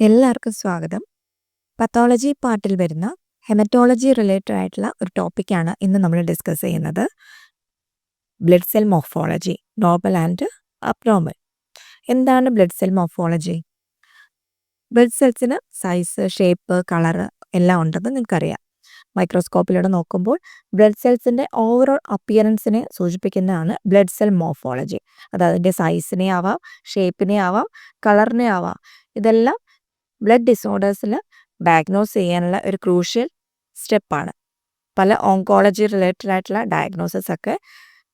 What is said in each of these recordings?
എല്ലാവർക്കും സ്വാഗതം. പത്തോളജി പാർട്ടിൽ വരുന്ന ഹെമറ്റോളജി റിലേറ്റഡ് ആയിട്ടുള്ള ഒരു ടോപ്പിക്കാണ് ഇന്ന് നമ്മൾ ഡിസ്കസ് ചെയ്യുന്നത്. Blood cell morphology, normal and abnormal. എന്താണ് ബ്ലഡ് സെൽ മോർഫോളജി? ബ്ലഡ് സെൽസിന് സൈസ്, ഷേപ്പ്, കളറ് എല്ലാം ഉണ്ടെന്ന് നിങ്ങൾക്കറിയാം. മൈക്രോസ്കോപ്പിലൂടെ നോക്കുമ്പോൾ ബ്ലഡ് സെൽസിൻ്റെ ഓവറോൾ അപ്പിയറൻസിനെ സൂചിപ്പിക്കുന്നതാണ് ബ്ലഡ് സെൽ മോർഫോളജി. അത് അതിൻ്റെ സൈസിനെ ആവാം, ഷേപ്പിനെ ആവാം, കളറിനെ ആവാം. ഇതെല്ലാം ബ്ലഡ് ഡിസോർഡേഴ്സിൽ ഡയഗ്നോസ് ചെയ്യാനുള്ള ഒരു ക്രൂഷ്യൽ സ്റ്റെപ്പാണ്. പല ഓങ്കോളജി റിലേറ്റഡ് ആയിട്ടുള്ള ഡയഗ്നോസിസ് ഒക്കെ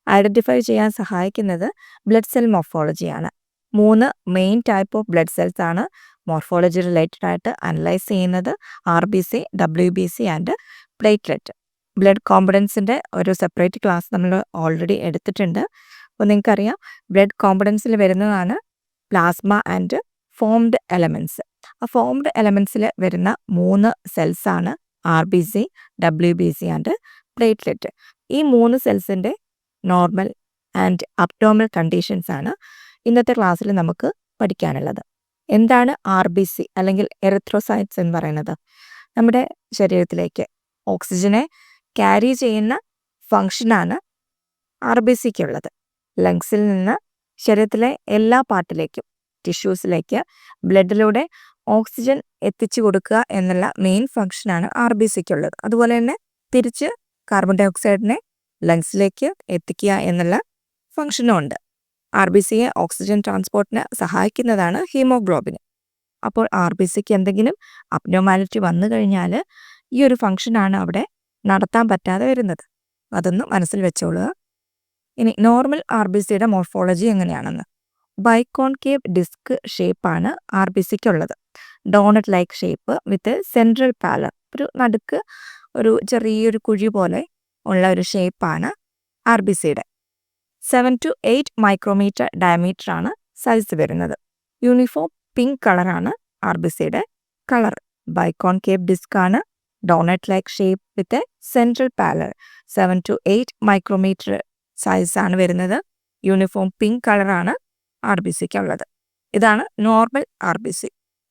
ഐഡൻറ്റിഫൈ ചെയ്യാൻ സഹായിക്കുന്നത് ബ്ലഡ് സെൽ മോർഫോളജിയാണ്. 3 main type of blood cells ആണ് മോർഫോളജി റിലേറ്റഡ് ആയിട്ട് അനലൈസ് ചെയ്യുന്നത്: RBC, WBC and platelet. Blood കോമ്പണൻസിൻ്റെ ഒരു സെപ്പറേറ്റ് ക്ലാസ് നമ്മൾ ഓൾറെഡി എടുത്തിട്ടുണ്ട്. അപ്പോൾ നിങ്ങൾക്കറിയാം, ബ്ലഡ് കോമ്പണൻസിൽ വരുന്നതാണ് പ്ലാസ്മ ആൻഡ് ഫോംഡ് എലമെൻറ്റ്സ്. ആ ഫോംഡ് എലമെൻറ്റ്സിൽ വരുന്ന 3 സെൽസാണ് RBC, WBC ആൻഡ് പ്ലേറ്റ്ലെറ്റ്. ഈ 3 സെൽസിൻ്റെ നോർമൽ ആൻഡ് അബ്നോർമൽ കണ്ടീഷൻസ് ആണ് ഇന്നത്തെ ക്ലാസ്സിൽ നമുക്ക് പഠിക്കാനുള്ളത്. എന്താണ് RBC അല്ലെങ്കിൽ എറിത്രോസൈറ്റ്സ് എന്ന് പറയുന്നത്? നമ്മുടെ ശരീരത്തിലേക്ക് ഓക്സിജനെ ക്യാരി ചെയ്യുന്ന ഫങ്ഷനാണ് RBCക്കുള്ളത്. ലങ്സിൽ നിന്ന് ശരീരത്തിലെ എല്ലാ പാർട്ടിലേക്കും, ടിഷ്യൂസിലേക്ക് ബ്ലഡിലൂടെ ഓക്സിജൻ എത്തിച്ചു കൊടുക്കുക എന്നുള്ള മെയിൻ ഫങ്ഷനാണ് RBCക്കുള്ളത്. അതുപോലെ തന്നെ തിരിച്ച് കാർബൺ ഡൈ ഓക്സൈഡിനെ ലങ്സിലേക്ക് എത്തിക്കുക എന്നുള്ള ഫങ്ഷനും ഉണ്ട്. RBCയെ ഓക്സിജൻ ട്രാൻസ്പോർട്ടിന് സഹായിക്കുന്നതാണ് ഹീമോഗ്ലോബിൻ. അപ്പോൾ RBCക്ക് എന്തെങ്കിലും അബ്നോർമാലിറ്റി വന്നു കഴിഞ്ഞാൽ ഈ ഒരു ഫങ്ഷനാണ് അവിടെ നടത്താൻ പറ്റാതെ വരുന്നത്. അതൊന്ന് മനസ്സിൽ വെച്ചോളുക. ഇനി നോർമൽ RBCയുടെ മോർഫോളജി എങ്ങനെയാണെന്ന്. ബൈകോൺകേവ് ഡിസ്ക് ഷേപ്പാണ് RBCക്കുള്ളത്. Donut like shape with central pallor. ഒരു നടുക്ക് ഒരു ചെറിയൊരു കുഴി പോലെ ഉള്ള ഒരു ഷേപ്പാണ് RBCയുടെ. 7 to 8 മൈക്രോമീറ്റർ ഡയമീറ്റർ ആണ് സൈസ് വരുന്നത്. യൂണിഫോം പിങ്ക് കളറാണ് RBCയുടെ കളർ. ബൈകോൺകേവ് ഡിസ്ക് ആണ്, donut like shape with central pallor. 7 to 8 micrometre size ആണ് വരുന്നത്. യൂണിഫോം പിങ്ക് കളറാണ് RBCക്കുള്ളത്. ഇതാണ് നോർമൽ RBC.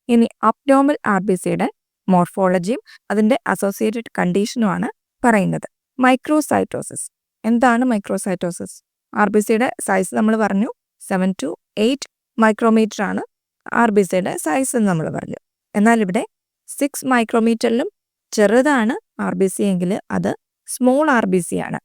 ഇനി അബ്നോർമൽ RBCയുടെ മോർഫോളജിയും അതിൻ്റെ അസോസിയേറ്റഡ് കണ്ടീഷനുമാണ് പറയുന്നത്. മൈക്രോസൈറ്റോസിസ്. എന്താണ് മൈക്രോസൈറ്റോസിസ്? RBCയുടെ സൈസ് നമ്മൾ പറഞ്ഞു, 7 to 8 മൈക്രോമീറ്റർ ആണ് RBCയുടെ സൈസ് എന്ന് നമ്മൾ പറഞ്ഞു. എന്നാൽ ഇവിടെ 6 മൈക്രോമീറ്ററിലും ചെറുതാണ് RBC എങ്കിൽ അത് സ്മോൾ RBC ആണ്.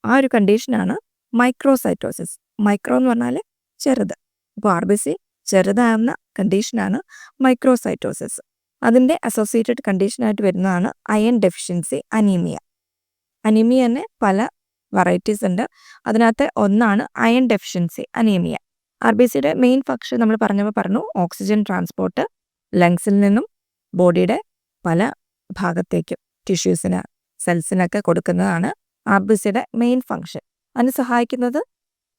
ആ ഒരു കണ്ടീഷനാണ് മൈക്രോസൈറ്റോസിസ്. മൈക്രോ എന്ന് പറഞ്ഞാൽ ചെറുത്. അപ്പോൾ RBC ചെറുതാകുന്ന കണ്ടീഷനാണ് മൈക്രോസൈറ്റോസിസ്. അതിൻ്റെ അസോസിയേറ്റഡ് കണ്ടീഷനായിട്ട് വരുന്നതാണ് അയൺ ഡെഫിഷ്യൻസി അനീമിയ. അനീമിയ തന്നെ പല വെറൈറ്റീസ് ഉണ്ട്. അതിനകത്ത് ഒന്നാണ് അയൺ ഡെഫിഷ്യൻസി അനീമിയ. RBCയുടെ മെയിൻ ഫങ്ഷൻ നമ്മൾ പറഞ്ഞു, ഓക്സിജൻ ട്രാൻസ്പോർട്ട് ലങ്സിൽ നിന്നും ബോഡിയുടെ പല ഭാഗത്തേക്കും ടിഷ്യൂസിന്, സെൽസിനൊക്കെ കൊടുക്കുന്നതാണ് RBCയുടെ മെയിൻ ഫങ്ഷൻ. അതിന് സഹായിക്കുന്നത്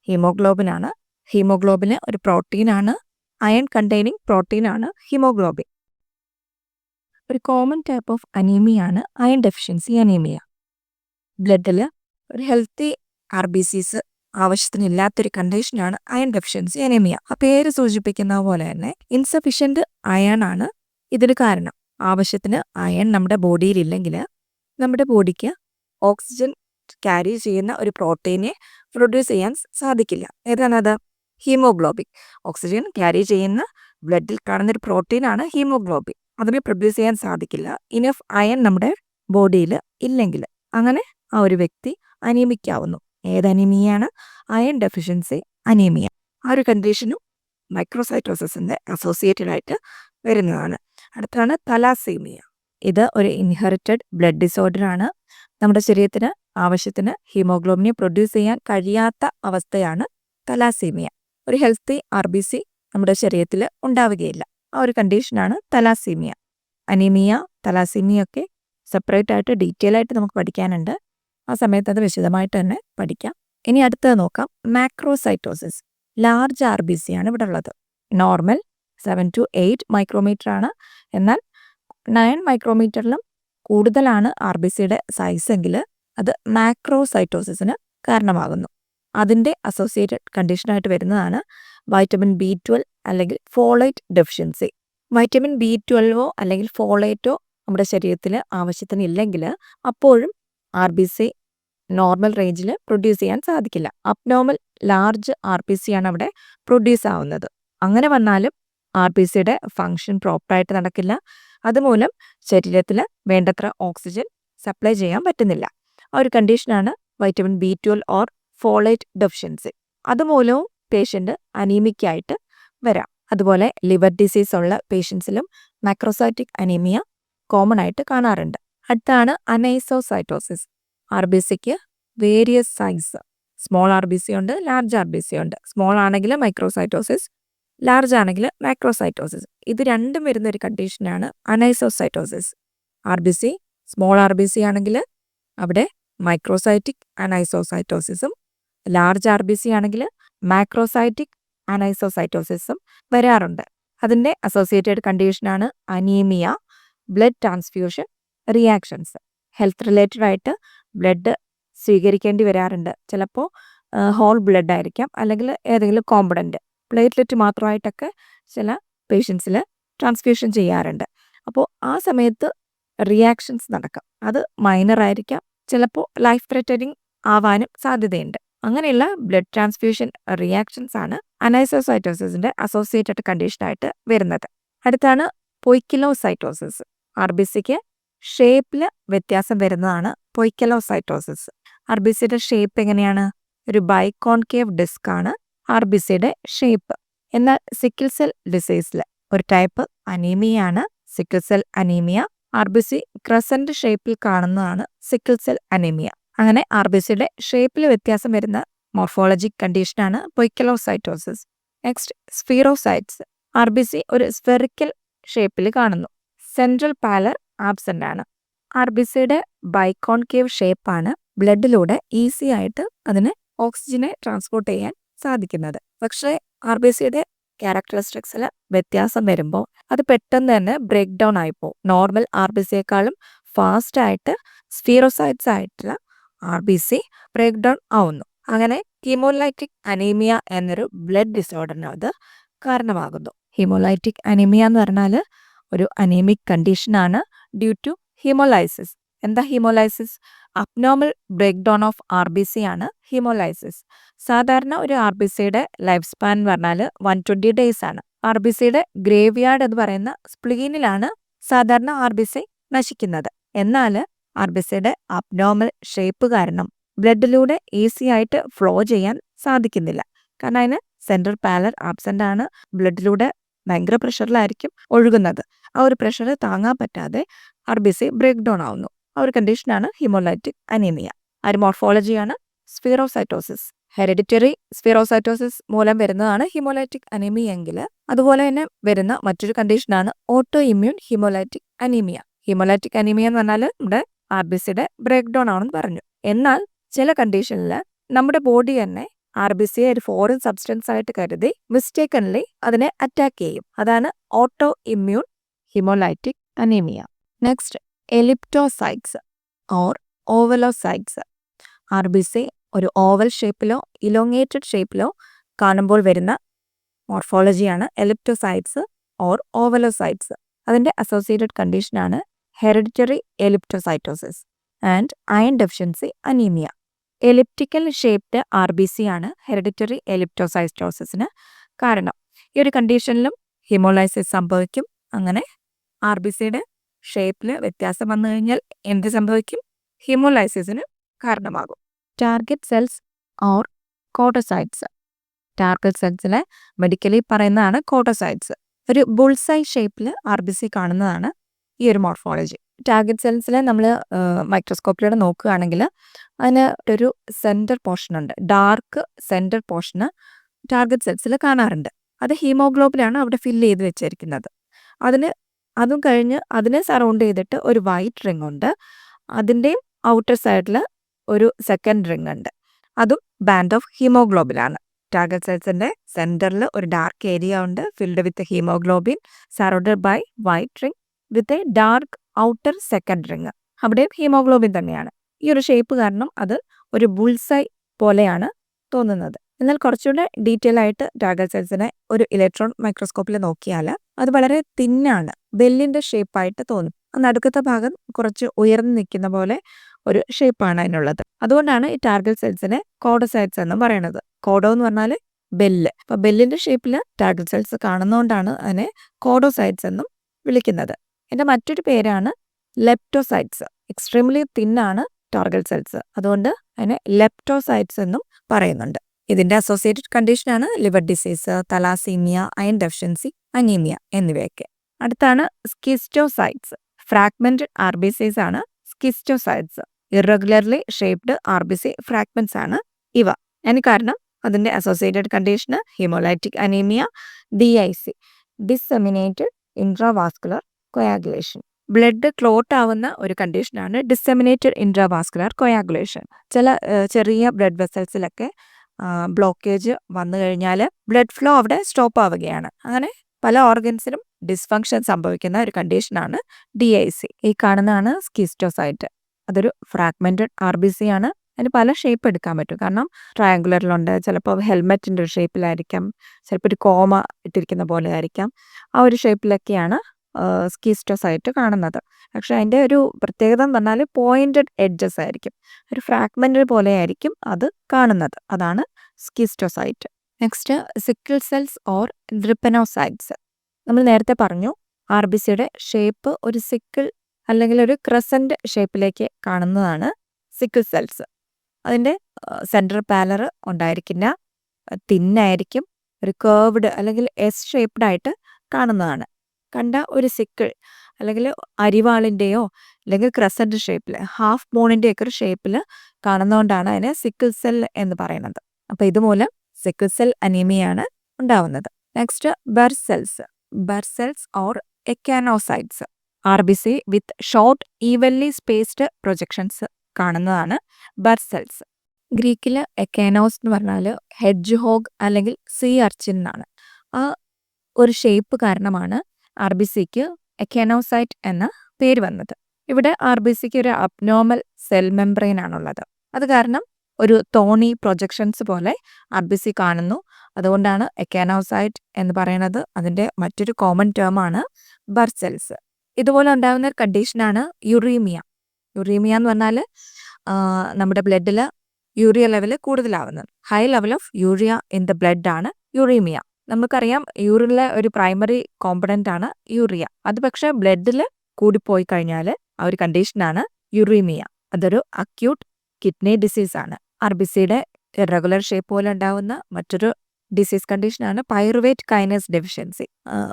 ഹീമോഗ്ലോബിനാണ്. ഹീമോഗ്ലോബിന് ഒരു പ്രോട്ടീനാണ്, അയൺ കണ്ടെയ്നിങ് പ്രോട്ടീനാണ് ഹീമോഗ്ലോബിൻ. ഒരു കോമൺ ടൈപ്പ് ഓഫ് അനീമിയാണ് അയൺ ഡെഫിഷ്യൻസി അനീമിയ. ബ്ലഡിൽ ഒരു ഹെൽത്തി RBCs ആവശ്യത്തിനില്ലാത്തൊരു കണ്ടീഷനാണ് അയൺ ഡെഫിഷ്യൻസി അനീമിയ. ആ പേര് സൂചിപ്പിക്കുന്ന പോലെ തന്നെ ഇൻസഫിഷ്യൻറ്റ് അയൺ ആണ് ഇതിന് കാരണം. ആവശ്യത്തിന് അയൺ നമ്മുടെ ബോഡിയിലില്ലെങ്കിൽ നമ്മുടെ ബോഡിക്ക് ഓക്സിജൻ ക്യാരി ചെയ്യുന്ന ഒരു പ്രോട്ടീനെ പ്രൊഡ്യൂസ് ചെയ്യാൻ സാധിക്കില്ല. ഏതാണത്? ഹീമോഗ്ലോബിൻ. ഓക്സിജൻ ക്യാരി ചെയ്യുന്ന ബ്ലഡിൽ കാണുന്നൊരു പ്രോട്ടീനാണ് ഹീമോഗ്ലോബിൻ. അതിനെ പ്രൊഡ്യൂസ് ചെയ്യാൻ സാധിക്കില്ല ഇനഫ് അയൺ നമ്മുടെ ബോഡിയിൽ ഇല്ലെങ്കിൽ. അങ്ങനെ ആ ഒരു വ്യക്തി അനീമിക്കാവുന്നു. ഏത് അനീമിയാണ്? Iron deficiency anaemia. ആ ഒരു കണ്ടീഷനും മൈക്രോസൈറ്റോസിസിൻ്റെ അസോസിയേറ്റഡ് ആയിട്ട് വരുന്നതാണ്. അടുത്താണ് തലാസീമിയ. ഇത് ഒരു ഇൻഹെറിറ്റഡ് ബ്ലഡ് ഡിസോർഡറാണ്. നമ്മുടെ ശരീരത്തിന് ആവശ്യത്തിന് ഹീമോഗ്ലോബിനെ പ്രൊഡ്യൂസ് ചെയ്യാൻ കഴിയാത്ത അവസ്ഥയാണ് തലാസീമിയ. ഒരു ഹെൽത്തി RBC നമ്മുടെ ശരീരത്തിൽ ഉണ്ടാവുകയില്ല. ആ ഒരു കണ്ടീഷനാണ് തലാസീമിയ. അനീമിയ, തലാസീമിയ ഒക്കെ സെപ്പറേറ്റ് ആയിട്ട് ഡീറ്റെയിൽ ആയിട്ട് നമുക്ക് പഠിക്കാനുണ്ട്. ആ സമയത്ത് അത് വിശദമായിട്ട് തന്നെ പഠിക്കാം. ഇനി അടുത്തത് നോക്കാം, മാക്രോസൈറ്റോസിസ്. ലാർജ് RBC ആണ് ഇവിടെ ഉള്ളത്. നോർമൽ 7 to 8 മൈക്രോമീറ്റർ ആണ്. എന്നാൽ 9 മൈക്രോമീറ്ററിലും കൂടുതലാണ് RBCയുടെ സൈസ് എങ്കിൽ അത് മാക്രോസൈറ്റോസിസിന് കാരണമാകുന്നു. അതിൻ്റെ അസോസിയേറ്റഡ് കണ്ടീഷനായിട്ട് വരുന്നതാണ് വൈറ്റമിൻ B12 അല്ലെങ്കിൽ ഫോളേറ്റ് ഡെഫിഷ്യൻസി. വൈറ്റമിൻ B12 അല്ലെങ്കിൽ ഫോളേറ്റോ നമ്മുടെ ശരീരത്തിൽ ആവശ്യത്തിന് ഇല്ലെങ്കിൽ അപ്പോഴും RBC നോർമൽ റേഞ്ചിൽ പ്രൊഡ്യൂസ് ചെയ്യാൻ സാധിക്കില്ല. അബ്നോർമൽ ലാർജ് RBC ആണ് അവിടെ പ്രൊഡ്യൂസ് ആവുന്നത്. അങ്ങനെ വന്നാലും RBCയുടെ ഫങ്ഷൻ പ്രോപ്പറായിട്ട് നടക്കില്ല. അതുമൂലം ശരീരത്തിൽ വേണ്ടത്ര ഓക്സിജൻ സപ്ലൈ ചെയ്യാൻ പറ്റുന്നില്ല. ആ ഒരു കണ്ടീഷനാണ് vitamin B12 or folate deficiency. അതുമൂലവും പേഷ്യൻ്റ് അനീമിക്കായിട്ട് വരാം. അതുപോലെ ലിവർ ഡിസീസ് ഉള്ള പേഷ്യൻസിലും മാക്രോസൈറ്റിക് അനീമിയ കോമൺ ആയിട്ട് കാണാറുണ്ട്. അടുത്താണ് അനൈസോസൈറ്റോസിസ്. RBCക്ക് വേരിയസ് സൈസ്, സ്മോൾ RBC ഉണ്ട്, ലാർജ് RBC ഉണ്ട്. സ്മോൾ ആണെങ്കിൽ മൈക്രോസൈറ്റോസിസ്, ലാർജ് ആണെങ്കിൽ മാക്രോസൈറ്റോസിസ്. ഇത് രണ്ടും വരുന്ന ഒരു കണ്ടീഷനാണ് അനൈസോസൈറ്റോസിസ്. RBC സ്മോൾ RBC ആണെങ്കിൽ അവിടെ മൈക്രോസൈറ്റിക് അനൈസോസൈറ്റോസിസും, ലാർജ് RBC ആണെങ്കിൽ മാക്രോസൈറ്റിക് അനൈസോസൈറ്റോസിസും വരാറുണ്ട്. അതിൻ്റെ അസോസിയേറ്റഡ് കണ്ടീഷനാണ് anaemia, blood transfusion reactions. Health related ആയിട്ട് ബ്ലഡ് സ്വീകരിക്കേണ്ടി വരാറുണ്ട്. ചിലപ്പോൾ ഹോൾ ബ്ലഡ് ആയിരിക്കാം, അല്ലെങ്കിൽ ഏതെങ്കിലും കോമ്പണൻറ്റ് പ്ലേറ്റ്ലെറ്റ് മാത്രമായിട്ടൊക്കെ ചില പേഷ്യൻസിൽ ട്രാൻസ്ഫ്യൂഷൻ ചെയ്യാറുണ്ട്. അപ്പോൾ ആ സമയത്ത് റിയാക്ഷൻസ് നടക്കാം. അത് മൈനർ ആയിരിക്കാം, ചിലപ്പോൾ ലൈഫ് ത്രെറ്റനിങ് ആവാനും സാധ്യതയുണ്ട്. അങ്ങനെയുള്ള ബ്ലഡ് ട്രാൻസ്ഫ്യൂഷൻ റിയാക്ഷൻസ് ആണ് അനൈസോസൈറ്റോസിസിൻ്റെ അസോസിയേറ്റഡ് കണ്ടീഷനായിട്ട് വരുന്നത്. അടുത്താണ് പൊയ്ക്കിലോസൈറ്റോസിസ്. RBCക്ക് ഷേപ്പിൽ വ്യത്യാസം വരുന്നതാണ് പൊയ്ക്കിലോസൈറ്റോസിസ്. RBCയുടെ ഷേപ്പ് എങ്ങനെയാണ്? ഒരു ബൈകോൺകേവ് ഡിസ്ക് ആണ് RBCയുടെ ഷേപ്പ്. എന്നാൽ സിക്കിൾ സെൽ ഡിസീസിൽ ഒരു ടൈപ്പ് അനീമിയാണ് sickle cell anaemia. RBC crescent ഷേപ്പിൽ കാണുന്നതാണ് സിക്കിൾ സെൽ അനീമിയ. അങ്ങനെ RBCയുടെ ഷേപ്പിൽ വ്യത്യാസം വരുന്ന മോർഫോളജിക് കണ്ടീഷനാണ് പൊയ്ക്കിലോസൈറ്റോസിസ്. നെക്സ്റ്റ് സ്ഫീറോസൈറ്റ്സ്. RBC ഒരു സ്ഫെറിക്കൽ ഷേപ്പിൽ കാണുന്നു. സെൻട്രൽ പാലർ ആബ്സെന്റ് ആണ്. RBCയുടെ ബൈകോൺകേവ് ഷേപ്പാണ് ബ്ലഡിലൂടെ ഈസി ആയിട്ട് അതിന് ഓക്സിജനെ ട്രാൻസ്പോർട്ട് ചെയ്യാൻ സാധിക്കുന്നത്. പക്ഷേ RBCയുടെ ക്യാരക്ടറിസ്റ്റിക്സിൽ വ്യത്യാസം വരുമ്പോൾ അത് പെട്ടെന്ന് തന്നെ ബ്രേക്ക് ഡൗൺ ആയിപ്പോവും. നോർമൽ RBCയെക്കാളും ഫാസ്റ്റ് ആയിട്ട് സ്ഫീറോസൈറ്റ്സ് ആയിട്ടുള്ള RBC ബ്രേക്ക് ഡൗൺ ആവുന്നു. അങ്ങനെ ഹീമോലൈറ്റിക് അനീമിയ എന്നൊരു ബ്ലഡ് ഡിസോർഡറിന് അത് കാരണമാകുന്നു. ഹീമോലൈറ്റിക് അനീമിയ എന്ന് പറഞ്ഞാൽ ഒരു അനീമിക് കണ്ടീഷനാണ് ഡ്യൂ ടു ഹീമോലൈസിസ്. എന്താ haemolysis? Abnormal break down of RBC ആണ് ഹീമോലൈസിസ്. സാധാരണ ഒരു RBCയുടെ ലൈഫ് സ്പാൻ എന്ന് പറഞ്ഞാൽ 120 days ആണ്. RBCയുടെ ഗ്രേവ്യാർഡ് എന്ന് പറയുന്ന സ്പ്ലീനിലാണ് സാധാരണ RBC നശിക്കുന്നത്. എന്നാൽ RBCയുടെ അബ്നോർമൽ ഷേപ്പ് കാരണം ബ്ലഡിലൂടെ ഈസി ആയിട്ട് ഫ്ലോ ചെയ്യാൻ സാധിക്കുന്നില്ല. കാരണം അതിന് സെൻട്രൽ പാലർ ആബ്സെന്റ് ആണ്. ബ്ലഡിലൂടെ ഭയങ്കര പ്രഷറിലായിരിക്കും ഒഴുകുന്നത്. ആ ഒരു പ്രഷർ താങ്ങാൻ പറ്റാതെ RBC ബ്രേക്ക് ഡൗൺ ആവുന്നു. ആ ഒരു കണ്ടീഷനാണ് ഹീമോലൈറ്റിക് അനീമിയ. ആ ഒരു മോർഫോളജിയാണ് സ്ഫീറോസൈറ്റോസിസ്. ഹെറിഡിറ്ററി സ്ഫീറോസൈറ്റോസിസ് മൂലം വരുന്നതാണ് ഹീമോലൈറ്റിക് അനീമിയ എങ്കിൽ അതുപോലെ തന്നെ വരുന്ന മറ്റൊരു കണ്ടീഷനാണ് auto immune haemolytic anaemia. Haemolytic anaemia എന്ന് പറഞ്ഞാൽ നമ്മുടെ RBCയുടെ ബ്രേക്ക് ഡൗൺ ആണെന്ന് പറഞ്ഞു. എന്നാൽ ചില കണ്ടീഷനിൽ നമ്മുടെ ബോഡി തന്നെ RBCയെ ഒരു ഫോറിൻ സബ്സ്റ്റൻസ് ആയിട്ട് കരുതി മിസ്റ്റേക്കൻലി അതിനെ അറ്റാക്ക് ചെയ്യും. അതാണ് auto immune haemolytic anaemia. Next elliptocytes or ovalocytes. RBC ഒരു ഓവൽ ഷേപ്പിലോ ഇലോങ്ങേറ്റഡ് ഷേപ്പിലോ കാണുമ്പോൾ വരുന്ന മോർഫോളജിയാണ് എലിപ്റ്റോസൈറ്റ്സ് ഓർ ഓവലോസൈറ്റ്സ്. അതിൻ്റെ അസോസിയേറ്റഡ് കണ്ടീഷനാണ് hereditary elliptocytosis and iron deficiency anaemia. Elliptical shaped RBC ആണ് ഹെറിഡിറ്ററി എലിപ്റ്റോസൈറ്റോസിസിന് കാരണം. ഈ ഒരു കണ്ടീഷനിലും ഹീമോലൈസിസ് സംഭവിക്കും. അങ്ങനെ RBCയുടെ ഷേപ്പിൽ വ്യത്യാസം വന്നു കഴിഞ്ഞാൽ എന്ത് സംഭവിക്കും? ഹീമോലൈസിസിന് കാരണമാകും. Target cells or codocytes. Target സെൽസിലെ മെഡിക്കലി പറയുന്നതാണ് കോട്ടോസൈറ്റ്സ്. ഒരു ബുൾസൈ ഷേപ്പിൽ RBC കാണുന്നതാണ് ഈ ഒരു മോർഫോളജി. ടാർഗറ്റ് സെൽസിൽ നമ്മൾ മൈക്രോസ്കോപ്പിലൂടെ നോക്കുകയാണെങ്കിൽ അതിന് ഒരു സെൻറ്റർ പോർഷൻ ഉണ്ട്. ഡാർക്ക് സെൻറ്റർ പോർഷന് ടാർഗറ്റ് സെൽസിൽ കാണാറുണ്ട്. അത് ഹീമോഗ്ലോബിനാണ് അവിടെ ഫില്ല് ചെയ്ത് വെച്ചിരിക്കുന്നത്. അതും കഴിഞ്ഞ് അതിനെ സറൗണ്ട് ചെയ്തിട്ട് ഒരു വൈറ്റ് റിംഗ് ഉണ്ട്. അതിൻ്റെയും ഔട്ടർ സൈഡിൽ ഒരു സെക്കൻഡ് റിംഗ് ഉണ്ട്. അതും ബാൻഡ് ഓഫ് ഹീമോഗ്ലോബിനാണ്. ടാർഗറ്റ് സെൽസിൻ്റെ സെൻറ്ററിൽ ഒരു ഡാർക്ക് ഏരിയ ഉണ്ട് filled with haemoglobin surrounded by white ring with a dark outer second ring. അവിടെയും ഹീമോഗ്ലോബിൻ തന്നെയാണ്. ഈ ഒരു ഷേപ്പ് കാരണം അത് ഒരു ബുൾസൈ പോലെയാണ് തോന്നുന്നത്. എന്നാൽ കുറച്ചുകൂടെ ഡീറ്റെയിൽ ആയിട്ട് ടാർഗറ്റ് സെൽസിനെ ഒരു ഇലക്ട്രോൺ മൈക്രോസ്കോപ്പിൽ നോക്കിയാൽ അത് വളരെ തിന്നാണ്, ബെല്ലിൻ്റെ ഷേപ്പായിട്ട് തോന്നും. നടുക്കത്തെ ഭാഗം കുറച്ച് ഉയർന്നു നിൽക്കുന്ന പോലെ ഒരു ഷേപ്പാണ് അതിനുള്ളത്. അതുകൊണ്ടാണ് ഈ ടാർഗറ്റ് സെൽസിനെ കോഡോസൈറ്റ്സ് എന്നും പറയുന്നത്. കോഡോ എന്ന് പറഞ്ഞാൽ ബെല്ല്. അപ്പോൾ ബെല്ലിൻ്റെ ഷേപ്പിൽ ടാർഗറ്റ് സെൽസ് കാണുന്നതുകൊണ്ടാണ് അതിനെ കോഡോസൈറ്റ്സ് എന്നും വിളിക്കുന്നത്. ഇതിൻ്റെ മറ്റൊരു പേരാണ് ലെപ്റ്റോസൈറ്റ്സ്. എക്സ്ട്രീംലി തിന്നാണ് ടാർഗറ്റ് സെൽസ്, അതുകൊണ്ട് അതിനെ ലെപ്റ്റോസൈറ്റ്സ് എന്നും പറയുന്നുണ്ട്. ഇതിൻ്റെ അസോസിയേറ്റഡ് കണ്ടീഷനാണ് liver disease, thalassaemia, iron deficiency, anaemia എന്നിവയൊക്കെ. അടുത്താണ് സ്കിസ്റ്റോസൈറ്റ്സ്. ഫ്രാഗ്മെന്റഡ് RBCs ആണ് schistocytes. Irregularly shaped RBC fragments ആണ് ഇവ. അതിന് കാരണം അതിൻ്റെ associated condition haemolytic anaemia, DIC, disseminated intravascular coagulation. Blood clot ആവുന്ന ഒരു കണ്ടീഷനാണ് ഡിസെമിനേറ്റഡ് ഇൻട്രാവാസ്കുലർ കൊയാഗുലേഷൻ. ചില ചെറിയ ബ്ലഡ് വെസൽസിലൊക്കെ ബ്ലോക്കേജ് വന്നു കഴിഞ്ഞാൽ ബ്ലഡ് ഫ്ലോ അവിടെ സ്റ്റോപ്പ് ആവുകയാണ്. അങ്ങനെ പല ഓർഗൻസിനും ഡിസ്ഫങ്ഷൻ സംഭവിക്കുന്ന ഒരു കണ്ടീഷനാണ് DIC. ഈ കാണുന്നതാണ് സ്കിസ്റ്റോസൈറ്റ്. അതൊരു ഫ്രാഗ്മെന്റഡ് RBC ആണ്. അതിന് പല ഷേപ്പ് എടുക്കാൻ പറ്റും. കാരണം ട്രയാങ്കുലറിലുണ്ട്, ചിലപ്പോൾ ഹെൽമെറ്റിൻ്റെ ഒരു ഷേപ്പിലായിരിക്കാം, ചിലപ്പോൾ ഒരു കോമ ഇട്ടിരിക്കുന്ന പോലെ ആയിരിക്കാം. ആ ഒരു ഷേപ്പിലൊക്കെയാണ് സ്കിസ്റ്റോസൈറ്റ് കാണുന്നത്. പക്ഷെ അതിൻ്റെ ഒരു പ്രത്യേകത എന്ന് പറഞ്ഞാൽ പോയിന്റഡ് എഡ്ജസ് ആയിരിക്കും, ഒരു ഫ്രാഗ്മെന്റ് പോലെ ആയിരിക്കും അത് കാണുന്നത്. അതാണ് schistocyte. Next sickle cells or drepanocytes. നമ്മൾ നേരത്തെ പറഞ്ഞു RBCയുടെ ഷേപ്പ് ഒരു സിക്കിൾ അല്ലെങ്കിൽ ഒരു ക്രസന്റ് ഷേപ്പിലേക്ക് കാണുന്നതാണ് സിക്കിൾ സെൽസ്. അതിൻ്റെ സെൻട്രൽ പാലർ ഉണ്ടായിരിക്കില്ല, തിന്നായിരിക്കും, ഒരു കേർവ്ഡ് അല്ലെങ്കിൽ S ഷേപ്ഡ് ആയിട്ട് കാണുന്നതാണ്. കണ്ട ഒരു സിക്കിൾ അല്ലെങ്കിൽ അരിവാളിൻ്റെയോ അല്ലെങ്കിൽ ക്രസന്റ് ഷേപ്പിൽ, ഹാഫ് മൂണിൻ്റെ ഒക്കെ ഒരു ഷേപ്പിൽ കാണുന്നതുകൊണ്ടാണ് അതിനെ സിക്കിൾ സെൽ എന്ന് പറയുന്നത്. അപ്പോൾ ഇതുമൂലം സിക്കിൾ സെൽ അനീമിയാണ് ഉണ്ടാവുന്നത്. Next burr cells or echinocytes. RBC with short evenly spaced projections കാണുന്നതാണ് ബെർസെൽസ്. ഗ്രീക്കിൽ എക്കാനോസ് എന്ന് പറഞ്ഞാൽ ഹെഡ്ജ് ഹോഗ് അല്ലെങ്കിൽ സീ അർച്ചിൻ എന്നാണ്. ആ ഒരു ഷേപ്പ് കാരണമാണ് RBCക്ക് എക്കാനോസൈറ്റ് എന്ന പേര് വന്നത്. ഇവിടെ RBCക്ക് ഒരു അബ്നോർമൽ സെൽ മെംബ്രെയിൻ ആണുള്ളത്. അത് കാരണം ഒരു തോണി പ്രൊജക്ഷൻസ് പോലെ RBC കാണുന്നു. അതുകൊണ്ടാണ് എക്കാനോസൈറ്റ് എന്ന് പറയുന്നത്. അതിൻ്റെ മറ്റൊരു കോമൺ ടേമാണ് ബെർസെൽസ്. ഇതുപോലെ ഉണ്ടാകുന്ന കണ്ടീഷനാണ് യുറീമിയ. യുറീമിയ എന്ന് പറഞ്ഞാൽ നമ്മുടെ ബ്ലഡിൽ യൂറിയ ലെവൽ കൂടുതലാവുന്നത്. High level of urea in the blood ആണ് യുറീമിയ. നമുക്കറിയാം യൂറിനിലെ ഒരു പ്രൈമറി കോമ്പണൻ്റ് ആണ് യൂറിയ. അത് പക്ഷേ ബ്ലഡിൽ കൂടിപ്പോയി കഴിഞ്ഞാൽ ആ ഒരു കണ്ടീഷനാണ് യുറീമിയ. അതൊരു അക്യൂട്ട് കിഡ്നി ഡിസീസാണ്. RBCയുടെ ഇറഗുലർ ഷേപ്പ് പോലെ ഉണ്ടാവുന്ന മറ്റൊരു ഡിസീസ് കണ്ടീഷനാണ് പൈറുവേറ്റ് കൈനേസ് ഡെഫിഷ്യൻസി.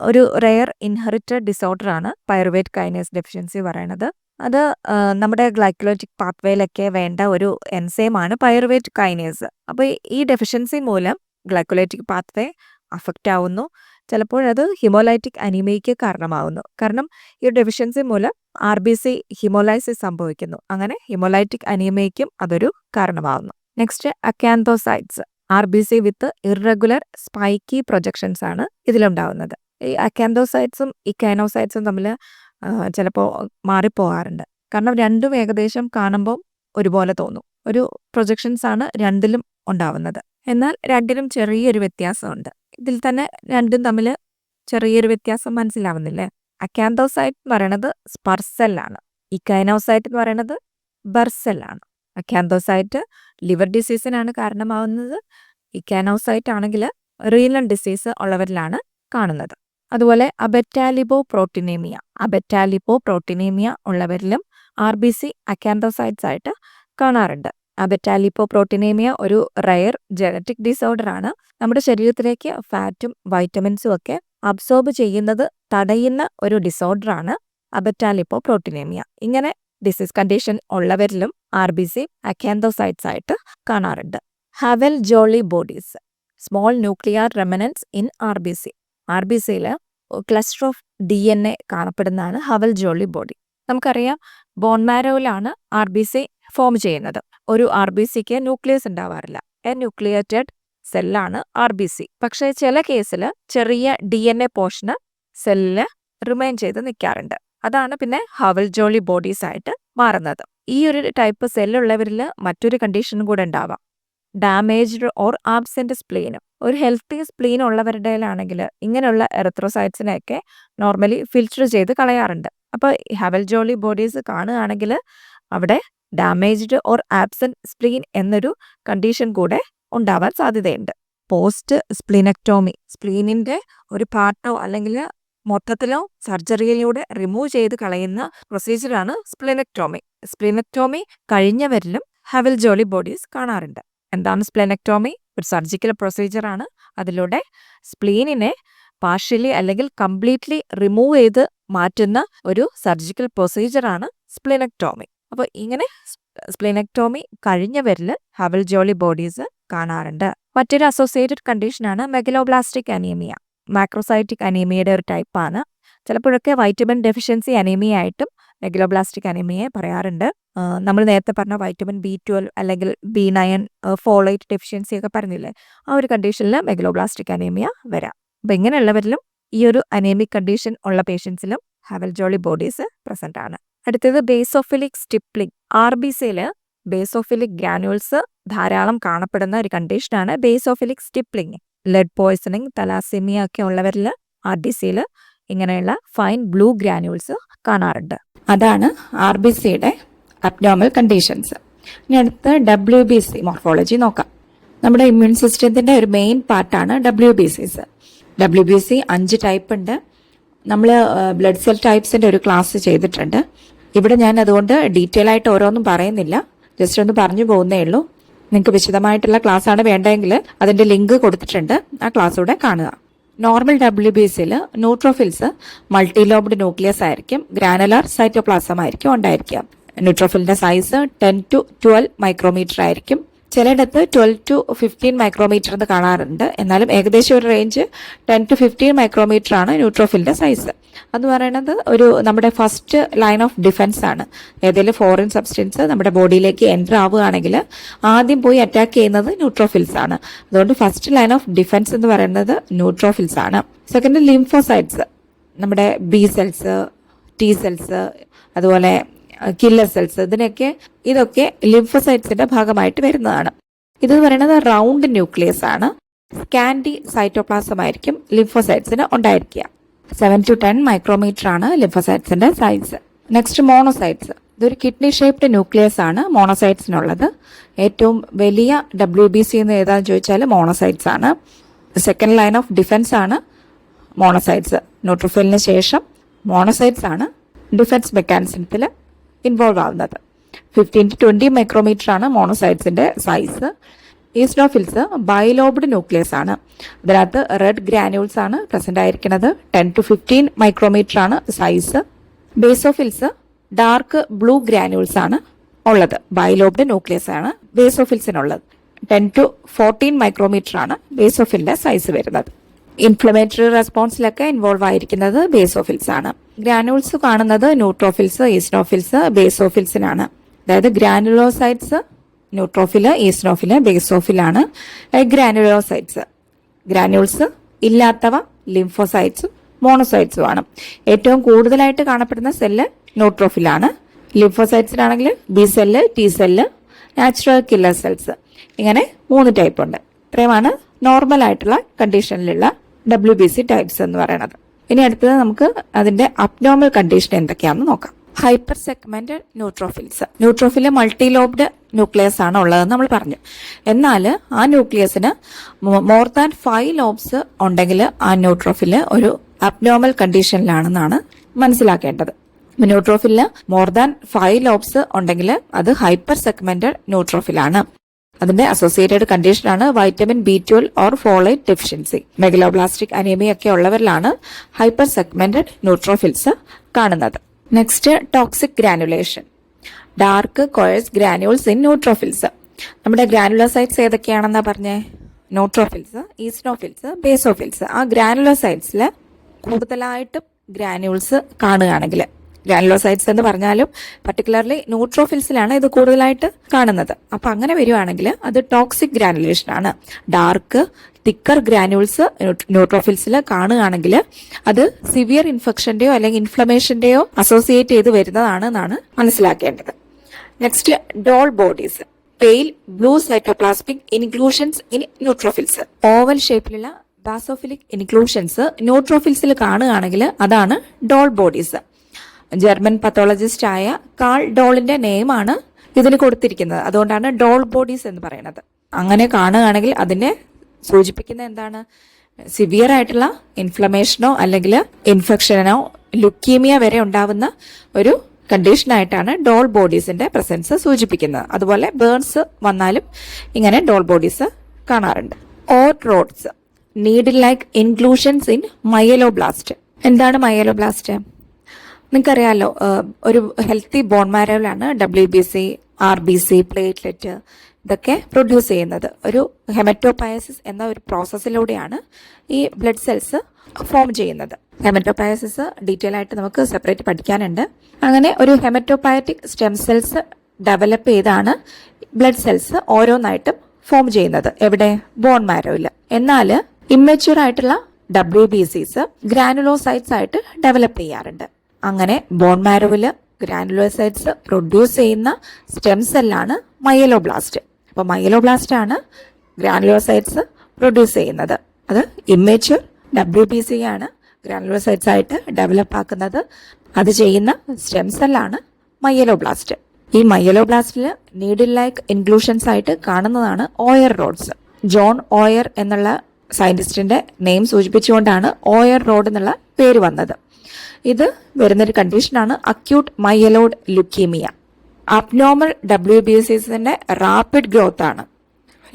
ഒരു റെയർ ഇൻഹെറിറ്റഡ് ഡിസോർഡർ ആണ് പൈറുവേറ്റ് കൈനേസ് ഡെഫിഷ്യൻസി പറയുന്നത്. അത് നമ്മുടെ ഗ്ലൈക്കോലിറ്റിക് പാത്വേയിലൊക്കെ വേണ്ട ഒരു എൻസൈമാണ് പൈറുവേറ്റ് കൈനേസ്. അപ്പോൾ ഈ ഡെഫിഷ്യൻസി മൂലം ഗ്ലൈക്കോലിറ്റിക് പാത്വേ അഫക്റ്റ് ആവുന്നു. ചിലപ്പോഴത് ഹിമോലൈറ്റിക് അനീമിയയ്ക്ക് കാരണമാവുന്നു. കാരണം ഈ ഡെഫിഷ്യൻസി മൂലം RBC ഹിമോലൈസിസ് സംഭവിക്കുന്നു. അങ്ങനെ ഹിമോലൈറ്റിക് അനീമിയയ്ക്കും അതൊരു കാരണമാവുന്നു. നെക്സ്റ്റ് അക്കാന്തോസൈറ്റ്സ്. RBC വിത്ത് ഇറഗുലർ സ്പൈക്കി പ്രൊജക്ഷൻസ് ആണ് ഇതിലുണ്ടാവുന്നത്. ഈ അക്കാന്തോസൈറ്റ്സും ഇക്കാനോസൈറ്റ്സും തമ്മിൽ ചിലപ്പോൾ മാറിപ്പോകാറുണ്ട്. കാരണം രണ്ടും ഏകദേശം കാണുമ്പോൾ ഒരുപോലെ തോന്നും. ഒരു പ്രൊജക്ഷൻസ് ആണ് രണ്ടിലും ഉണ്ടാവുന്നത്. എന്നാൽ രണ്ടിലും ചെറിയൊരു വ്യത്യാസമുണ്ട്. ഇതിൽ തന്നെ രണ്ടും തമ്മിൽ ചെറിയൊരു വ്യത്യാസം മനസ്സിലാവുന്നില്ലേ? അക്കാന്തോസൈറ്റ് എന്ന് പറയുന്നത് സ്പർസെല്ലാണ്, ഇക്കൈനോസൈറ്റ് എന്ന് പറയുന്നത് ബെർസെല്ലാണ്. അക്കാന്തോസൈറ്റ് ലിവർ ഡിസീസിനാണ് കാരണമാവുന്നത്. ഇക്കാനോസൈറ്റ് ആണെങ്കിൽ റീനൽ ഡിസീസ് ഉള്ളവരിലാണ് കാണുന്നത്. അതുപോലെ അബെറ്റാലിപ്പോ പ്രോട്ടീനേമിയ ഉള്ളവരിലും RBC അക്കാന്തോസൈറ്റ്സ് ആയിട്ട് കാണാറുണ്ട്. അബെറ്റാലിപ്പോ പ്രോട്ടീനേമിയ ഒരു റയർ ജനറ്റിക് ഡിസോർഡർ ആണ്. നമ്മുടെ ശരീരത്തിലേക്ക് ഫാറ്റും വൈറ്റമിൻസും ഒക്കെ അബ്സോർബ് ചെയ്യുന്നത് തടയുന്ന ഒരു ഡിസോർഡർ ആണ് അബെറ്റാലിപ്പോ പ്രോട്ടീനേമിയ. ഇങ്ങനെ ഡിസീസ് കണ്ടീഷൻ ഉള്ളവരിലും RBC അക്കാന്തോസൈറ്റ്സ് ആയിട്ട് കാണാറുണ്ട്. Howell Jolly bodies, small nuclear remnants in RBCയിൽ ക്ലസ്റ്റർ ഓഫ് DNA കാണപ്പെടുന്നതാണ് ഹവൽ ജോളി ബോഡി. നമുക്കറിയാം ബോൺമാരോയിലാണ് RBC ഫോം ചെയ്യുന്നത്. ഒരു RBCക്ക് ന്യൂക്ലിയസ് ഉണ്ടാവാറില്ല. ന്യൂക്ലിയേറ്റഡ് സെല്ലാണ് RBC. പക്ഷേ ചില കേസിൽ ചെറിയ DNA പോർഷന് സെല്ലിൽ റിമൈൻ ചെയ്ത് നിൽക്കാറുണ്ട്. അതാണ് പിന്നെ ഹവൽ ജോളി ബോഡീസ് ആയിട്ട് മാറുന്നത്. ഈ ഒരു ടൈപ്പ് സെല്ലുള്ളവരിൽ മറ്റൊരു കണ്ടീഷനും കൂടെ ഉണ്ടാവാം, ഡാമേജ്ഡ് ഓർ ആബ്സെന്റ് സ്പ്ലീനും. ഒരു ഹെൽത്തി സ്പ്ലീൻ ഉള്ളവരുടെയിലാണെങ്കിൽ ഇങ്ങനെയുള്ള എറിത്രോസൈറ്റ്സിനെയൊക്കെ നോർമലി ഫിൽറ്റർ ചെയ്ത് കളയാറുണ്ട്. അപ്പോൾ ഹവൽ ജോളി ബോഡീസ് കാണുകയാണെങ്കിൽ അവിടെ ഡാമേജ്ഡ് ഓർ ആബ്സെന്റ് സ്പ്ലീൻ എന്നൊരു കണ്ടീഷൻ കൂടെ ഉണ്ടാവാൻ സാധ്യതയുണ്ട്. പോസ്റ്റ് സ്പ്ലീനക്ടോമി, സ്പ്ലീനിന്റെ ഒരു പാർട്ടോ അല്ലെങ്കിൽ മൊത്തത്തിലോ സർജറിയിലൂടെ റിമൂവ് ചെയ്ത് കളയുന്ന പ്രൊസീജിയറാണ് സ്പ്ലീനക്ടോമി. സ്പ്ലീനക്ടോമി കഴിഞ്ഞവരിലും ഹവൽ ജോളി ബോഡീസ് കാണാറുണ്ട്. എന്താണ് സ്പ്ലീനക്ടോമി? ഒരു സർജിക്കൽ പ്രൊസീജിയറാണ്. അതിലൂടെ സ്പ്ലീനിനെ പാർഷ്യലി അല്ലെങ്കിൽ കംപ്ലീറ്റ്ലി റിമൂവ് ചെയ്ത് മാറ്റുന്ന ഒരു സർജിക്കൽ പ്രൊസീജിയറാണ് സ്പ്ലീനക്ടോമി. അപ്പോൾ ഇങ്ങനെ സ്പ്ലീനക്ടോമി കഴിഞ്ഞവരിൽ ഹവൽ ജോളി ബോഡീസ് കാണാറുണ്ട്. മറ്റൊരു അസോസിയേറ്റഡ് കണ്ടീഷനാണ് മെഗലോബ്ലാസ്റ്റിക് അനീമിയ. മാക്രോസൈറ്റിക് അനീമിയയുടെ ഒരു ടൈപ്പാണ്. ചിലപ്പോഴൊക്കെ വൈറ്റമിൻ ഡെഫിഷ്യൻസി അനീമിയ ആയിട്ടും മെഗലോബ്ലാസ്റ്റിക് അനീമിയയെ പറയാറുണ്ട്. നമ്മൾ നേരത്തെ പറഞ്ഞ വൈറ്റമിൻ B12 അല്ലെങ്കിൽ B9 ഫോളേറ്റ് ഡെഫിഷ്യൻസി ഒക്കെ പറഞ്ഞില്ലേ, ആ ഒരു കണ്ടീഷനിൽ മെഗലോബ്ലാസ്റ്റിക് അനീമിയ വരാം. അപ്പം ഇങ്ങനെയുള്ളവരിലും ഈ ഒരു അനീമിക് കണ്ടീഷൻ ഉള്ള പേഷ്യൻസിലും ഹവൽ ജോളി ബോഡീസ് പ്രസന്റ് ആണ്. അടുത്തത് ബേസോഫിലിക് സ്റ്റിപ്ലിംഗ്. RBCയിൽ ബേസോഫിലിക് ഗ്രാനുൾസ് ധാരാളം കാണപ്പെടുന്ന ഒരു കണ്ടീഷനാണ് basophilic stippling. Lead poisoning, thalassaemia ഒക്കെ ഉള്ളവരിൽ RBCയിൽ ഇങ്ങനെയുള്ള ഫൈൻ ബ്ലൂ ഗ്രാനുൾസ് കാണാറുണ്ട്. അതാണ് RBCയുടെ അബ്നോർമൽ കണ്ടീഷൻസ്. ഇനി അടുത്ത് WBC മോർഫോളജി നോക്കാം. നമ്മുടെ ഇമ്മ്യൂൺ സിസ്റ്റത്തിന്റെ ഒരു മെയിൻ പാർട്ടാണ് WBCs. WBC 5 ടൈപ്പ് ഉണ്ട്. നമ്മൾ ബ്ലഡ് സെൽ ടൈപ്സിന്റെ ഒരു ക്ലാസ് ചെയ്തിട്ടുണ്ട്. ഇവിടെ ഞാൻ അതുകൊണ്ട് ഡീറ്റെയിൽ ആയിട്ട് ഓരോന്നും പറയുന്നില്ല, ജസ്റ്റ് ഒന്ന് പറഞ്ഞു പോകുന്നേ ഉള്ളൂ. നിങ്ങൾക്ക് വിശദമായിട്ടുള്ള ക്ലാസ് ആണ് വേണ്ടതെങ്കിൽ അതിന്റെ ലിങ്ക് കൊടുത്തിട്ടുണ്ട്, ആ ക്ലാസ് കൂടെ കാണുക. നോർമൽ WBCയിൽ ന്യൂട്രോഫിൽസ് മൾട്ടിലോബ്ഡ് ന്യൂക്ലിയസ് ആയിരിക്കും, ഗ്രാനുലാർ സൈറ്റോപ്ലാസം ആയിരിക്കും ഉണ്ടായിരിക്കുക. ന്യൂട്രോഫിലിന്റെ സൈസ് 10 to 12 മൈക്രോമീറ്റർ ആയിരിക്കും. ചിലയിടത്ത് 12 to 15 മൈക്രോമീറ്റർ എന്ന് കാണാറുണ്ട്. എന്നാലും ഏകദേശം ഒരു റേഞ്ച് 10 to 15 മൈക്രോമീറ്റർ ആണ് ന്യൂട്രോഫിലിന്റെ സൈസ്. എന്ന് പറയുന്നത് ഒരു നമ്മുടെ ഫസ്റ്റ് ലൈൻ ഓഫ് ഡിഫൻസ് ആണ്. ഏതെങ്കിലും ഫോറിൻ സബ്സ്റ്റൻസ് നമ്മുടെ ബോഡിയിലേക്ക് എൻ്റർ ആവുകയാണെങ്കിൽ ആദ്യം പോയി അറ്റാക്ക് ചെയ്യുന്നത് ന്യൂട്രോഫിൽസ് ആണ്. അതുകൊണ്ട് ഫസ്റ്റ് ലൈൻ ഓഫ് ഡിഫൻസ് എന്ന് പറയുന്നത് ന്യൂട്രോഫിൽസ് ആണ്. സെക്കൻഡ് ലിംഫോസൈറ്റ്സ്, നമ്മുടെ B സെൽസ്, T സെൽസ്, അതുപോലെ കില്ലർ സെൽസ്, ഇതൊക്കെ ലിംഫോസൈറ്റ്സിന്റെ ഭാഗമായിട്ട് വരുന്നതാണ്. ഇതെന്ന് പറയുന്നത് റൗണ്ട് ന്യൂക്ലിയസ് ആണ്. സ്കാൻഡി സൈറ്റോപ്ലാസം ആയിരിക്കും ലിംഫോസൈറ്റ്സിന് ഉണ്ടായിരിക്കുക. 7 to 10 മൈക്രോമീറ്റർ ആണ് ലിംഫോസൈറ്റ്സിന്റെ സൈസ്. Next monocytes. ഇതൊരു കിഡ്നി ഷേപ്ഡ് ന്യൂക്ലിയസ് ആണ് മോണോസൈറ്റ്സിനുള്ളത്. ഏറ്റവും വലിയ WBC എന്ന് ഏതാന്ന് ചോദിച്ചാൽ മോണോസൈറ്റ്സ് ആണ്. സെക്കൻഡ് ലൈൻ ഓഫ് ഡിഫൻസ് ആണ് മോണോസൈറ്റ്സ്. ന്യൂട്രോഫിലിന് ശേഷം മോണോസൈറ്റ്സ് ആണ് ഡിഫൻസ് മെക്കാനിസത്തിൽ ഇൻവോൾവ് ആവുന്നത്. 15 to 20 മൈക്രോമീറ്റർ ആണ് മോണോസൈറ്റ്സിന്റെ സൈസ്. ഈസ്നോഫിൽസ് ബൈലോബ്ഡ് ന്യൂക്ലിയസ് ആണ്. അതിനകത്ത് റെഡ് ഗ്രാനുൾസ് ആണ് പ്രസന്റ് ആയിരിക്കുന്നത്. 10 to 15 മൈക്രോമീറ്റർ ആണ് size. Basophils dark blue granules ആണ് ഉള്ളത്. ബൈലോബ്ഡ് ന്യൂക്ലിയസ് ആണ് ബേസോഫിൽസിനുള്ളത്. 10 to 14 മൈക്രോമീറ്റർ ആണ് ബേസോഫിലിന്റെ സൈസ് വരുന്നത്. ഇൻഫ്ലമേറ്ററി റെസ്പോൺസിലൊക്കെ ഇൻവോൾവ് ആയിരിക്കുന്നത് ബേസോഫിൽസ് ആണ്. ഗ്രാനുൾസ് കാണുന്നത് ന്യൂട്രോഫിൽസ്, ഈസ്നോഫിൽസ്, ബേസോഫിൽസിനാണ്. അതായത് ഗ്രാനുലോസൈറ്റ്സ് ന്യൂട്രോഫില്, ഈസ്നോഫില്, ബേസോഫിലാണ്. ഗ്രാനുലോസൈറ്റ്സ്, ഗ്രാനുൾസ് ഇല്ലാത്തവ ലിംഫോസൈറ്റ്സും മോണോസൈറ്റ്സും ആണ്. ഏറ്റവും കൂടുതലായിട്ട് കാണപ്പെടുന്ന സെല്ല് ന്യൂട്രോഫിലാണ്. ലിംഫോസൈറ്റ്സിനാണെങ്കിൽ B cell, T cell, natural killer cells, ഇങ്ങനെ 3 ടൈപ്പ് ഉണ്ട്. ഇത്രയുമാണ് നോർമൽ ആയിട്ടുള്ള കണ്ടീഷനിലുള്ള WBC ടൈപ്സ് എന്ന് പറയുന്നത്. ഇനി അടുത്തത് നമുക്ക് അതിന്റെ അബ്നോർമൽ കണ്ടീഷൻ എന്തൊക്കെയാണെന്ന് നോക്കാം. Hyper segmented neutrophils. Neutrophil multilobed nucleus ആണ് ഉള്ളതെന്ന് നമ്മൾ പറഞ്ഞു. എന്നാൽ ആ ന്യൂക്ലിയസിന് മോർ ദാൻ 5 ലോബ്സ് ഉണ്ടെങ്കിൽ ആ ന്യൂട്രോഫില് ഒരു അബ്നോർമൽ കണ്ടീഷനിലാണെന്നാണ് മനസ്സിലാക്കേണ്ടത്. ന്യൂട്രോഫിലിന് മോർ ദാൻ 5 ലോബ്സ് ഉണ്ടെങ്കിൽ അത് ഹൈപ്പർ സെഗ്മെന്റഡ് ന്യൂട്രോഫിലാണ്. അതിന്റെ അസോസിയേറ്റഡ് കണ്ടീഷനാണ് vitamin B12 or folate deficiency. Megaloblastic anaemia ഒക്കെ ഉള്ളവരിലാണ് ഹൈപ്പർ സെഗ്മെന്റഡ് ന്യൂട്രോഫിൽസ് കാണുന്നത്. Next toxic granulation. Dark coarse granules in neutrophils. നമ്മുടെ ഗ്രാനുലോസൈറ്റ്സ് ഏതൊക്കെയാണെന്നാ പറഞ്ഞേ? Neutrophils, eosinophils, basophils. ആ ഗ്രാനുലോസൈറ്റ്സിൽ കൂടുതലായിട്ടും ഗ്രാനുൾസ് കാണുകയാണെങ്കിൽ, ഗ്രാനുലോസൈറ്റ്സ് എന്ന് പറഞ്ഞാലും പർട്ടിക്കുലർലി ന്യൂട്രോഫിൽസിലാണ് ഇത് കൂടുതലായിട്ട് കാണുന്നത്. അപ്പൊ അങ്ങനെ വരുവാണെങ്കിൽ അത് ടോക്സിക് ഗ്രാനുലേഷൻ ആണ്. ഡാർക്ക് തിക്കർ ഗ്രാനുൾസ് ന്യൂട്രോഫിൽസിൽ കാണുകയാണെങ്കിൽ അത് സിവിയർ ഇൻഫെക്ഷന്റെയോ അല്ലെങ്കിൽ ഇൻഫ്ലമേഷന്റെയോ അസോസിയേറ്റ് ചെയ്ത് വരുന്നതാണ് എന്നാണ് മനസ്സിലാക്കേണ്ടത്. Next Döhle bodies. Pale blue cytoplasmic inclusions in neutrophils. Oval ഷേപ്പിലുള്ള ബാസോഫിലിക് ഇൻക്ലൂഷൻസ് ന്യൂട്രോഫിൽസിൽ കാണുകയാണെങ്കിൽ അതാണ് ഡോൾ ബോഡീസ്. ജർമ്മൻ പത്തോളജിസ്റ്റ് ആയ കാൾ ഡോളിന്റെ നെയിമാണ് ഇതിന് കൊടുത്തിരിക്കുന്നത്. അതുകൊണ്ടാണ് ഡോൾ ബോഡീസ് എന്ന് പറയുന്നത്. അങ്ങനെ കാണുകയാണെങ്കിൽ അതിനെ സൂചിപ്പിക്കുന്ന എന്താണ്? സിവിയർ ആയിട്ടുള്ള ഇൻഫ്ലമേഷനോ അല്ലെങ്കിൽ ഇൻഫെക്ഷനോ ലുക്കീമിയ വരെ ഉണ്ടാവുന്ന ഒരു കണ്ടീഷനായിട്ടാണ് ഡോൾ ബോഡീസിന്റെ പ്രസൻസ് സൂചിപ്പിക്കുന്നത്. അതുപോലെ ബേൺസ് വന്നാലും ഇങ്ങനെ ഡോൾ ബോഡീസ് കാണാറുണ്ട്. Auer rods, needle like inclusions in myeloblast. എന്താണ് മയലോബ്ലാസ്റ്റ്? നിങ്ങൾക്കറിയാമല്ലോ, ഒരു ഹെൽത്തി ബോൺ മാരോയിലാണ് WBC, RBC, പ്ലേറ്റ്ലെറ്റ് ഇതൊക്കെ പ്രൊഡ്യൂസ് ചെയ്യുന്നത്. ഒരു ഹെമറ്റോപയസിസ് എന്ന ഒരു പ്രോസസ്സിലൂടെയാണ് ഈ ബ്ലഡ് സെൽസ് ഫോം ചെയ്യുന്നത്. ഹെമറ്റോപയസിസ് ഡീറ്റെയിൽ ആയിട്ട് നമുക്ക് സെപ്പറേറ്റ് പഠിക്കാനുണ്ട്. അങ്ങനെ ഒരു ഹെമറ്റോപയറ്റിക് സ്റ്റെം സെൽസ് ഡെവലപ്പ് ചെയ്താണ് ബ്ലഡ് സെൽസ് ഓരോന്നായിട്ടും ഫോം ചെയ്യുന്നത്. എവിടെ? ബോൺ മാരോയിൽ. എന്നാൽ ഇമ്മച്യൂർ ആയിട്ടുള്ള WBCs ഗ്രാനുലോസൈറ്റ്സ് ആയിട്ട് ഡെവലപ്പ് ചെയ്യാറുണ്ട്. അങ്ങനെ ബോൺ മാരോയിൽ ഗ്രാനുലോസൈറ്റ്സ് പ്രൊഡ്യൂസ് ചെയ്യുന്ന സ്റ്റെം സെല്ലാണ് മയലോബ്ലാസ്റ്റ്. അപ്പോൾ മയലോബ്ലാസ്റ്റ് ആണ് ഗ്രാനുലോസൈറ്റ്സ് പ്രൊഡ്യൂസ് ചെയ്യുന്നത്. അത് ഇമ്മച്യൂർ WBC ആണ് ഗ്രാനുലോസൈറ്റ്സ് ആയിട്ട് ഡെവലപ്പ് ആക്കുന്നത്. അത് ചെയ്യുന്ന സ്റ്റെം സെല്ലാണ് മയലോബ്ലാസ്റ്റ്. ഈ മയലോബ്ലാസ്റ്റിൽ നീഡിൽ ലൈക്ക് ഇൻക്ലൂഷൻസ് ആയിട്ട് കാണുന്നതാണ് ഓയർ റോഡ്സ്. ജോൺ ഓയർ എന്നുള്ള സയന്റിസ്റ്റിന്റെ നെയിം സൂചിപ്പിച്ചുകൊണ്ടാണ് ഓയർ റോഡ് എന്നുള്ള പേര് വന്നത്. ഇത് വരുന്നൊരു കണ്ടീഷനാണ് അക്യൂട്ട് മയലോയ്ഡ് ലുക്കീമിയ. അബ്നോർമൽ WBCസിന്റെ റാപ്പിഡ് ഗ്രോത്ത് ആണ്.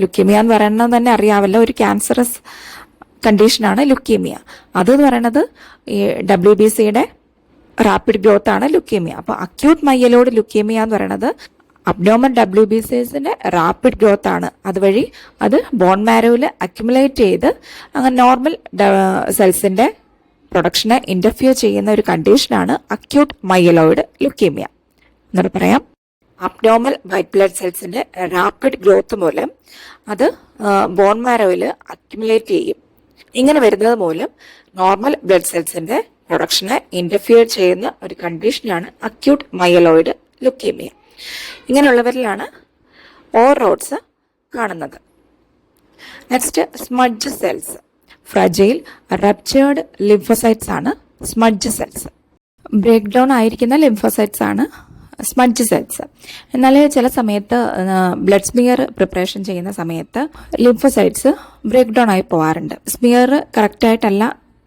ലുക്കീമിയ എന്ന് പറയുന്നത് തന്നെ അറിയാമല്ലോ, ഒരു ക്യാൻസറസ് കണ്ടീഷനാണ് ലുക്കീമിയ. അതെന്ന് പറയുന്നത് ഈ WBCയുടെ റാപ്പിഡ് ഗ്രോത്ത് ആണ് ലുക്കീമിയ. അപ്പോൾ അക്യൂട്ട് മയലോയ്ഡ് ലുക്കീമിയ എന്ന് പറയുന്നത് അബ്നോർമൽ WBCസിന്റെ റാപ്പിഡ് ഗ്രോത്ത് ആണ്. അതുവഴി അത് ബോൺ മാരോയിൽ അക്യുമുലേറ്റ് ചെയ്ത് അങ്ങനെ നോർമൽ സെൽസിന്റെ പ്രൊഡക്ഷനെ ഇന്റർഫിയർ ചെയ്യുന്ന ഒരു കണ്ടീഷനാണ് അക്യൂട്ട് മയലോയ്ഡ് ലുക്കീമിയ. എന്നോട് പറയാം, അബ്നോർമൽ വൈറ്റ് ബ്ലഡ് സെൽസിന്റെ റാപ്പിഡ് ഗ്രോത്ത് മൂലം അത് ബോൺ മാരോയിൽ അക്യുമുലേറ്റ് ചെയ്യും. ഇങ്ങനെ വരുന്നത് മൂലം നോർമൽ ബ്ലഡ് സെൽസിന്റെ പ്രൊഡക്ഷനെ ഇന്റർഫിയർ ചെയ്യുന്ന ഒരു കണ്ടീഷനാണ് അക്യൂട്ട് മയലോയ്ഡ് ലുക്കീമിയ. ഇങ്ങനെയുള്ളവരിലാണ് ഓർ റോഡ്സ് കാണുന്നത്. Next, smudge cells. Fragile ruptured lymphocytes ആണ് സ്മഡ്ജ് സെൽസ്. ബ്രേക്ക് ഡൗൺ ആയിരിക്കുന്ന ലിംഫോസൈറ്റ്സ് ആണ് സ്മഡ്ജ് സെൽസ്. എന്നാൽ ചില സമയത്ത് ബ്ലഡ് സ്മിയർ പ്രിപ്പറേഷൻ ചെയ്യുന്ന സമയത്ത് ലിംഫോസൈറ്റ്സ് ബ്രേക്ക് ഡൗൺ ആയി പോകാറുണ്ട്. സ്മിയർ കറക്റ്റായിട്ടല്ല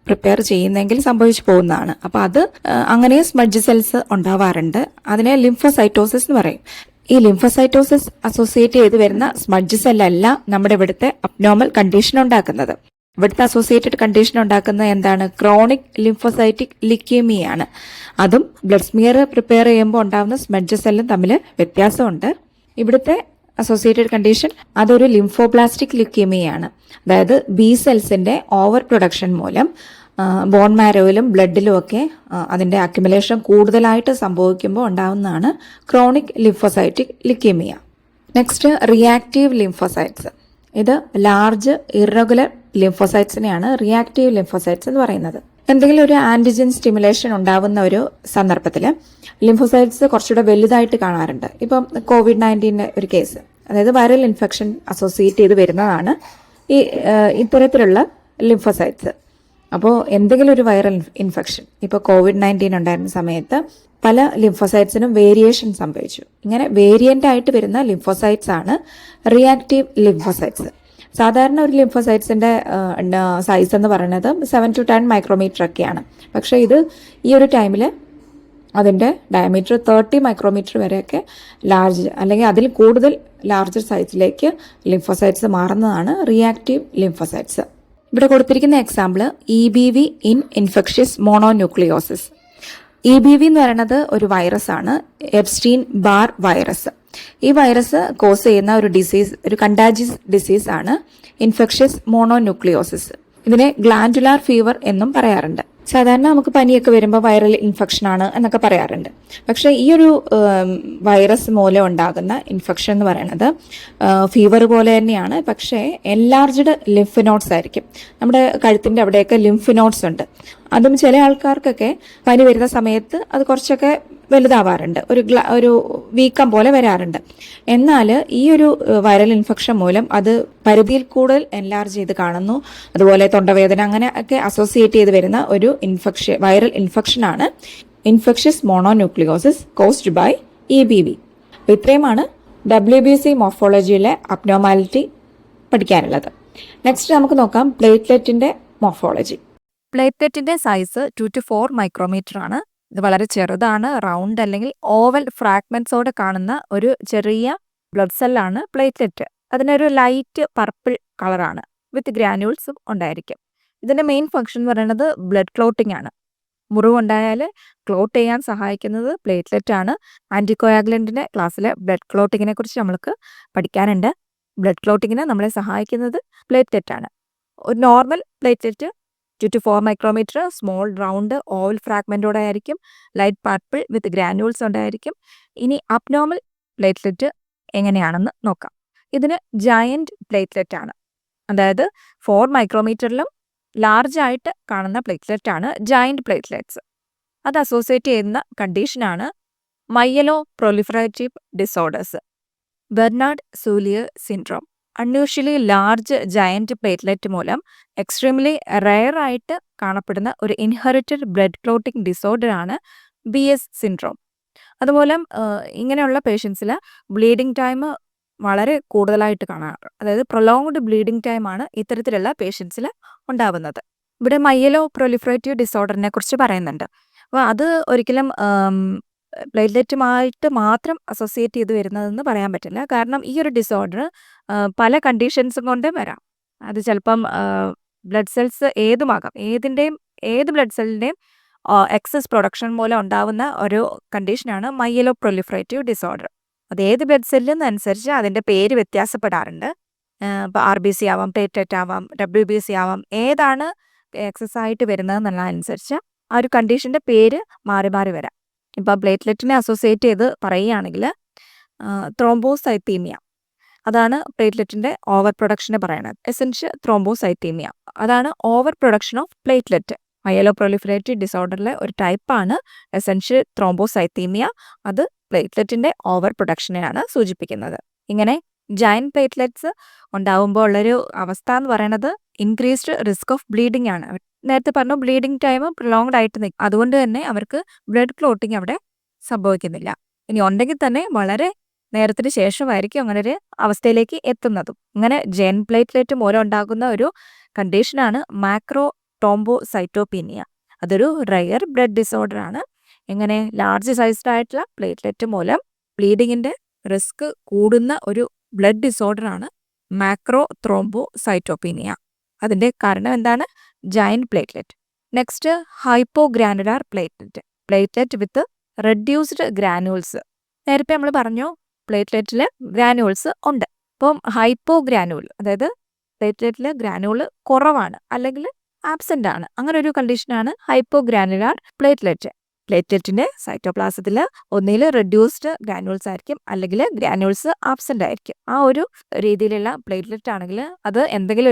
പ്രിപ്പയർ ചെയ്യുന്നെങ്കിൽ സംഭവിച്ചു പോകുന്നതാണ്. അപ്പോൾ അത് അങ്ങനെ സ്മഡ്ജ് സെൽസ് ഉണ്ടാവാറുണ്ട്. അതിനെ ലിംഫോസൈറ്റോസിസ് എന്ന് പറയും. ഈ ലിംഫോസൈറ്റോസിസ് അസോസിയേറ്റ് ചെയ്ത് വരുന്ന സ്മഡ്ജ് സെല്ലല്ല നമ്മുടെ ഇവിടുത്തെ അബ്നോർമൽ കണ്ടീഷൻ ഉണ്ടാക്കുന്നത്. ഇവിടുത്തെ അസോസിയേറ്റഡ് കണ്ടീഷൻ ഉണ്ടാക്കുന്നത് എന്താണ്? ക്രോണിക് ലിംഫോസൈറ്റിക് ലിക്യൂമിയാണ്. അതും ബ്ലഡ് സ്മിയർ പ്രിപ്പയർ ചെയ്യുമ്പോൾ ഉണ്ടാകുന്ന സ്മഡ്ജ് സെല്ലും തമ്മിൽ വ്യത്യാസമുണ്ട്. ഇവിടുത്തെ അസോസിയേറ്റഡ് കണ്ടീഷൻ അതൊരു ലിംഫോബ്ലാസ്റ്റിക് ലുക്കീമിയാണ്. അതായത് ബി സെൽസിന്റെ ഓവർ പ്രൊഡക്ഷൻ മൂലം ബോൺ മാരോയിലും ബ്ലഡിലും ഒക്കെ അതിന്റെ അക്യുമുലേഷൻ കൂടുതലായിട്ട് സംഭവിക്കുമ്പോൾ ഉണ്ടാകുന്നതാണ് chronic lymphocytic leukaemia. Next, reactive lymphocytes. ഇത് ലാർജ് ഇറഗുലർ ലിംഫോസൈറ്റ്സിനെയാണ് റിയാക്റ്റീവ് ലിംഫോസൈറ്റ്സ് എന്ന് പറയുന്നത്. എന്തെങ്കിലും ഒരു ആന്റിജൻ സ്റ്റിമുലേഷൻ ഉണ്ടാവുന്ന ഒരു സന്ദർഭത്തിൽ ലിംഫോസൈറ്റ്സ് കുറച്ചുകൂടെ വലുതായിട്ട് കാണാറുണ്ട്. ഇപ്പം COVID-19 ഒരു കേസ്, അതായത് വൈറൽ ഇൻഫെക്ഷൻ അസോസിയേറ്റ് ചെയ്ത് വരുന്നതാണ് ഈ ഇത്തരത്തിലുള്ള ലിംഫോസൈറ്റ്സ്. അപ്പോൾ എന്തെങ്കിലും ഒരു വൈറൽ ഇൻഫെക്ഷൻ, ഇപ്പോൾ COVID-19 ഉണ്ടായിരുന്ന സമയത്ത് പല ലിംഫോസൈറ്റ്സിനും വേരിയേഷൻ സംഭവിച്ചു. ഇങ്ങനെ വേരിയന്റ് ആയിട്ട് വരുന്ന ലിംഫോസൈറ്റ്സ് ആണ് റിയാക്റ്റീവ് ലിംഫോസൈറ്റ്സ്. സാധാരണ ഒരു ലിംഫോസൈറ്റ്സിന്റെ സൈസ് എന്ന് പറയുന്നത് 7 to 10 മൈക്രോമീറ്റർ ഒക്കെയാണ്. പക്ഷേ ഇത് ഈ ഒരു ടൈമിൽ അതിന്റെ ഡയമീറ്റർ 30 മൈക്രോമീറ്റർ വരെയൊക്കെ ലാർജ് അല്ലെങ്കിൽ അതിൽ കൂടുതൽ ലാർജർ സൈസിലേക്ക് ലിംഫോസൈറ്റ്സ് മാറുന്നതാണ് റിയാക്റ്റീവ് ലിംഫോസൈറ്റ്സ്. ഇവിടെ കൊടുത്തിരിക്കുന്ന example EBV in infectious mononucleosis. EBV എന്ന് പറയുന്നത് ഒരു വൈറസ് ആണ്, എപ്സ്റ്റീൻ ബാർ വൈറസ്. ഈ വൈറസ് കോസ് ചെയ്യുന്ന ഒരു ഡിസീസ്, ഒരു കണ്ടാജിയസ് ഡിസീസ് ആണ് ഇൻഫെക്ഷ്യസ് മോണോന്യൂക്ലിയോസിസ്. ഇതിനെ ഗ്ലാൻഡുലാർ ഫീവർ എന്നും പറയാറുണ്ട്. സാധാരണ നമുക്ക് പനിയൊക്കെ വരുമ്പോൾ വൈറൽ ഇൻഫെക്ഷൻ ആണ് എന്നൊക്കെ പറയാറുണ്ട്. പക്ഷെ ഈ ഒരു വൈറസ് മൂലം ഉണ്ടാകുന്ന ഇൻഫെക്ഷൻ എന്ന് പറയുന്നത് ഫീവർ പോലെ തന്നെയാണ്. പക്ഷേ എൻലാർജ്ഡ് ലിംഫ് നോഡ്സ് ആയിരിക്കും. നമ്മുടെ കഴുത്തിന്റെ അവിടെയൊക്കെ ലിംഫ് നോഡ്സ് ഉണ്ട്. അതും ചില ആൾക്കാർക്കൊക്കെ പനി വരുന്ന സമയത്ത് അത് കുറച്ചൊക്കെ വലുതാവാറുണ്ട്, ഒരു വീക്കം പോലെ വരാറുണ്ട്. എന്നാൽ ഈ ഒരു വൈറൽ ഇൻഫെക്ഷൻ മൂലം അത് പരിധിയിൽ കൂടുതൽ എൻലാർജ് ചെയ്ത് കാണുന്നു. അതുപോലെ തൊണ്ടവേദന അങ്ങനെ ഒക്കെ അസോസിയേറ്റ് ചെയ്ത് വരുന്ന ഒരു വൈറൽ ഇൻഫെക്ഷനാണ് infectious mononucleosis caused by EBV. അപ്പോൾ ഇത്രയുമാണ് WBC മോർഫോളജിയിലെ അബ്നോർമാലിറ്റി പഠിക്കാനുള്ളത്. നെക്സ്റ്റ് നമുക്ക് നോക്കാം പ്ലേറ്റ്ലെറ്റിന്റെ മോർഫോളജി. പ്ലേറ്റ്ലെറ്റിന്റെ സൈസ് 2 to 4 മൈക്രോമീറ്റർ ആണ്. ഇത് വളരെ ചെറുതാണ്. റൗണ്ട് അല്ലെങ്കിൽ ഓവൽ ഫ്രാഗ്മെന്റ്സോടെ കാണുന്ന ഒരു ചെറിയ ബ്ലഡ് സെല്ലാണ് പ്ലേറ്റ്ലെറ്റ്. അതിനൊരു ലൈറ്റ് പർപ്പിൾ കളറാണ്, വിത്ത് ഗ്രാനുൾസും ഉണ്ടായിരിക്കും. ഇതിന്റെ മെയിൻ ഫംഗ്ഷൻ എന്ന് പറയുന്നത് ബ്ലഡ് ക്ലോട്ടിംഗ് ആണ്. മുറിവുണ്ടായാൽ ക്ലോട്ട് ചെയ്യാൻ സഹായിക്കുന്നത് പ്ലേറ്റ്ലെറ്റ് ആണ്. ആന്റികോയാഗുലന്റിന്റെ ക്ലാസ്സിലെ ബ്ലഡ് ക്ലോട്ടിങ്ങിനെ കുറിച്ച് നമ്മൾക്ക് പഠിക്കാനുണ്ട്. ബ്ലഡ് ക്ലോട്ടിങ്ങിന് നമ്മളെ സഹായിക്കുന്നത് പ്ലേറ്റ്ലെറ്റ് ആണ്. ഒരു normal platelet 2 to 4 micrometre, small round oval ഫ്രാഗ്മെന്റോടെ ആയിരിക്കും, ലൈറ്റ് പർപ്പിൾ വിത്ത് ഗ്രാനുൾസ് ഉണ്ടായിരിക്കും. ഇനി അബ്നോർമൽ പ്ലേറ്റ്ലെറ്റ് എങ്ങനെയാണെന്ന് നോക്കാം. ഇതിന് ജയന്റ് പ്ലേറ്റ്ലെറ്റ് ആണ്, അതായത് 4 മൈക്രോമീറ്ററിലും ലാർജ് ആയിട്ട് കാണുന്ന പ്ലേറ്റ്ലെറ്റ് ആണ് ജയന്റ് പ്ലേറ്റ്ലെറ്റ്സ്. അത് അസോസിയേറ്റ് ചെയ്യുന്ന കണ്ടീഷനാണ് myeloproliferative disorders, Bernard Soulier syndrome. Unusually large giant platelet മൂലം എക്സ്ട്രീംലി റെയർ ആയിട്ട് കാണപ്പെടുന്ന ഒരു ഇൻഹെറിറ്റഡ് ബ്ലഡ് ക്ലോട്ടിംഗ് ഡിസോർഡർ ആണ് BS സിൻഡ്രോം. അതുമൂലം ഇങ്ങനെയുള്ള പേഷ്യൻസിൽ ബ്ലീഡിംഗ് ടൈം വളരെ കൂടുതലായിട്ട് കാണാറ്, അതായത് പ്രൊലോങ്ഡ് ബ്ലീഡിംഗ് ടൈം ആണ് ഇത്തരത്തിലുള്ള പേഷ്യൻസിൽ ഉണ്ടാവുന്നത്. ഇവിടെ മൈയലോ പ്രൊലിഫറേറ്റീവ് ഡിസോർഡറിനെ കുറിച്ച് പറയുന്നുണ്ട്. അപ്പോൾ അത് ഒരിക്കലും പ്ലേറ്റ്ലെറ്റുമായിട്ട് മാത്രം അസോസിയേറ്റ് ചെയ്ത് വരുന്നതെന്ന് പറയാൻ പറ്റില്ല. കാരണം ഈ ഒരു ഡിസോർഡർ പല കണ്ടീഷൻസും കൊണ്ട് വരാം. അത് ചിലപ്പം ബ്ലഡ് സെൽസ് ഏതുമാകാം, ഏത് ബ്ലഡ് സെല്ലിൻ്റെയും എക്സസ് പ്രൊഡക്ഷൻ മൂലം ഉണ്ടാവുന്ന ഒരു കണ്ടീഷനാണ് മൈയലോ പ്രൊലിഫറേറ്റീവ് ഡിസോർഡർ. അത് ഏത് ബ്ലഡ് സെല്ലിനനുസരിച്ച് അതിൻ്റെ പേര് വ്യത്യാസപ്പെടാറുണ്ട്. ഇപ്പോൾ RBC ആവാം, പ്ലേറ്റ്ലെറ്റ് ആവാം, WBC ആവാം. ഏതാണ് എക്സസ് ആയിട്ട് വരുന്നതെന്നുള്ളതനുസരിച്ച് ആ ഒരു കണ്ടീഷൻ്റെ പേര് മാറി മാറി വരാം. ഇപ്പോൾ പ്ലേറ്റ്ലെറ്റിനെ അസോസിയേറ്റ് ചെയ്ത് പറയുകയാണെങ്കിൽ ത്രോംബോസൈത്തീമിയ, അതാണ് പ്ലേറ്റ്ലെറ്റിൻ്റെ ഓവർ പ്രൊഡക്ഷനെ പറയുന്നത്. എസൻഷ്യൽ ത്രോംബോസൈത്തീമിയ, അതാണ് over production of platelet. Myeloproliferative ഡിസോർഡറിലെ ഒരു ടൈപ്പാണ് എസൻഷ്യൽ ത്രോംബോസൈത്തീമിയ. അത് പ്ലേറ്റ്ലെറ്റിൻ്റെ ഓവർ പ്രൊഡക്ഷനെയാണ് സൂചിപ്പിക്കുന്നത്. ഇങ്ങനെ ജയന്റ് പ്ലേറ്റ്ലെറ്റ്സ് ഉണ്ടാവുമ്പോൾ ഉള്ളൊരു അവസ്ഥ എന്ന് പറയുന്നത് ഇൻക്രീസ്ഡ് റിസ്ക് ഓഫ് ബ്ലീഡിംഗ് ആണ്. നേരത്തെ പറഞ്ഞു ബ്ലീഡിംഗ് ടൈം പ്രൊലോങ്ഡ് ആയിട്ട് നിൽക്കും, അതുകൊണ്ട് തന്നെ അവർക്ക് ബ്ലഡ് ക്ലോട്ടിങ് അവിടെ സംഭവിക്കുന്നില്ല. ഇനി ഉണ്ടെങ്കിൽ തന്നെ വളരെ നേരത്തിന് ശേഷമായിരിക്കും അങ്ങനെ ഒരു അവസ്ഥയിലേക്ക് എത്തുന്നതും. ഇങ്ങനെ ജയന്റ് പ്ലേറ്റ്ലെറ്റ് മൂലം ഉണ്ടാകുന്ന ഒരു കണ്ടീഷനാണ് മാക്രോ ടോംബോസൈറ്റോപീനിയ. അതൊരു റയർ ബ്ലഡ് ഡിസോർഡർ ആണ്. ഇങ്ങനെ ലാർജ് സൈസ്ഡ് ആയിട്ടുള്ള പ്ലേറ്റ്ലെറ്റ് മൂലം ബ്ലീഡിങ്ങിൻ്റെ റിസ്ക് കൂടുന്ന ഒരു ബ്ലഡ് ഡിസോർഡർ ആണ് മാക്രോ ത്രോംബോസൈറ്റോപീനിയ. അതിൻ്റെ കാരണം എന്താണ്? Giant platelet. Next hypogranular platelet, platelet with reduced granules. നേരത്തെ നമ്മൾ പറഞ്ഞു പ്ലേറ്റ്ലെറ്റിൽ ഗ്രാനുൾസ് ഉണ്ട്. അപ്പം ഹൈപ്പോഗ്രാനുൽ, അതായത് പ്ലേറ്റ്ലെറ്റിൽ ഗ്രാനുൾ കുറവാണ് അല്ലെങ്കിൽ ആബ്സെൻ്റ് ആണ്. അങ്ങനെ ഒരു കണ്ടീഷനാണ് ഹൈപ്പോഗ്രാനുലാർ പ്ലേറ്റ്ലെറ്റ്. പ്ലേറ്റ്ലെറ്റിൻ്റെ സൈറ്റോപ്ലാസത്തിൽ ഒന്നിൽ റെഡ്യൂസ്ഡ് ഗ്രാനുൾസ് ആയിരിക്കും, അല്ലെങ്കിൽ ഗ്രാനുൾസ് ആബ്സെൻ്റ് ആയിരിക്കും. ആ ഒരു രീതിയിലുള്ള പ്ലേറ്റ്ലെറ്റ് ആണെങ്കിൽ അത് എന്തെങ്കിലും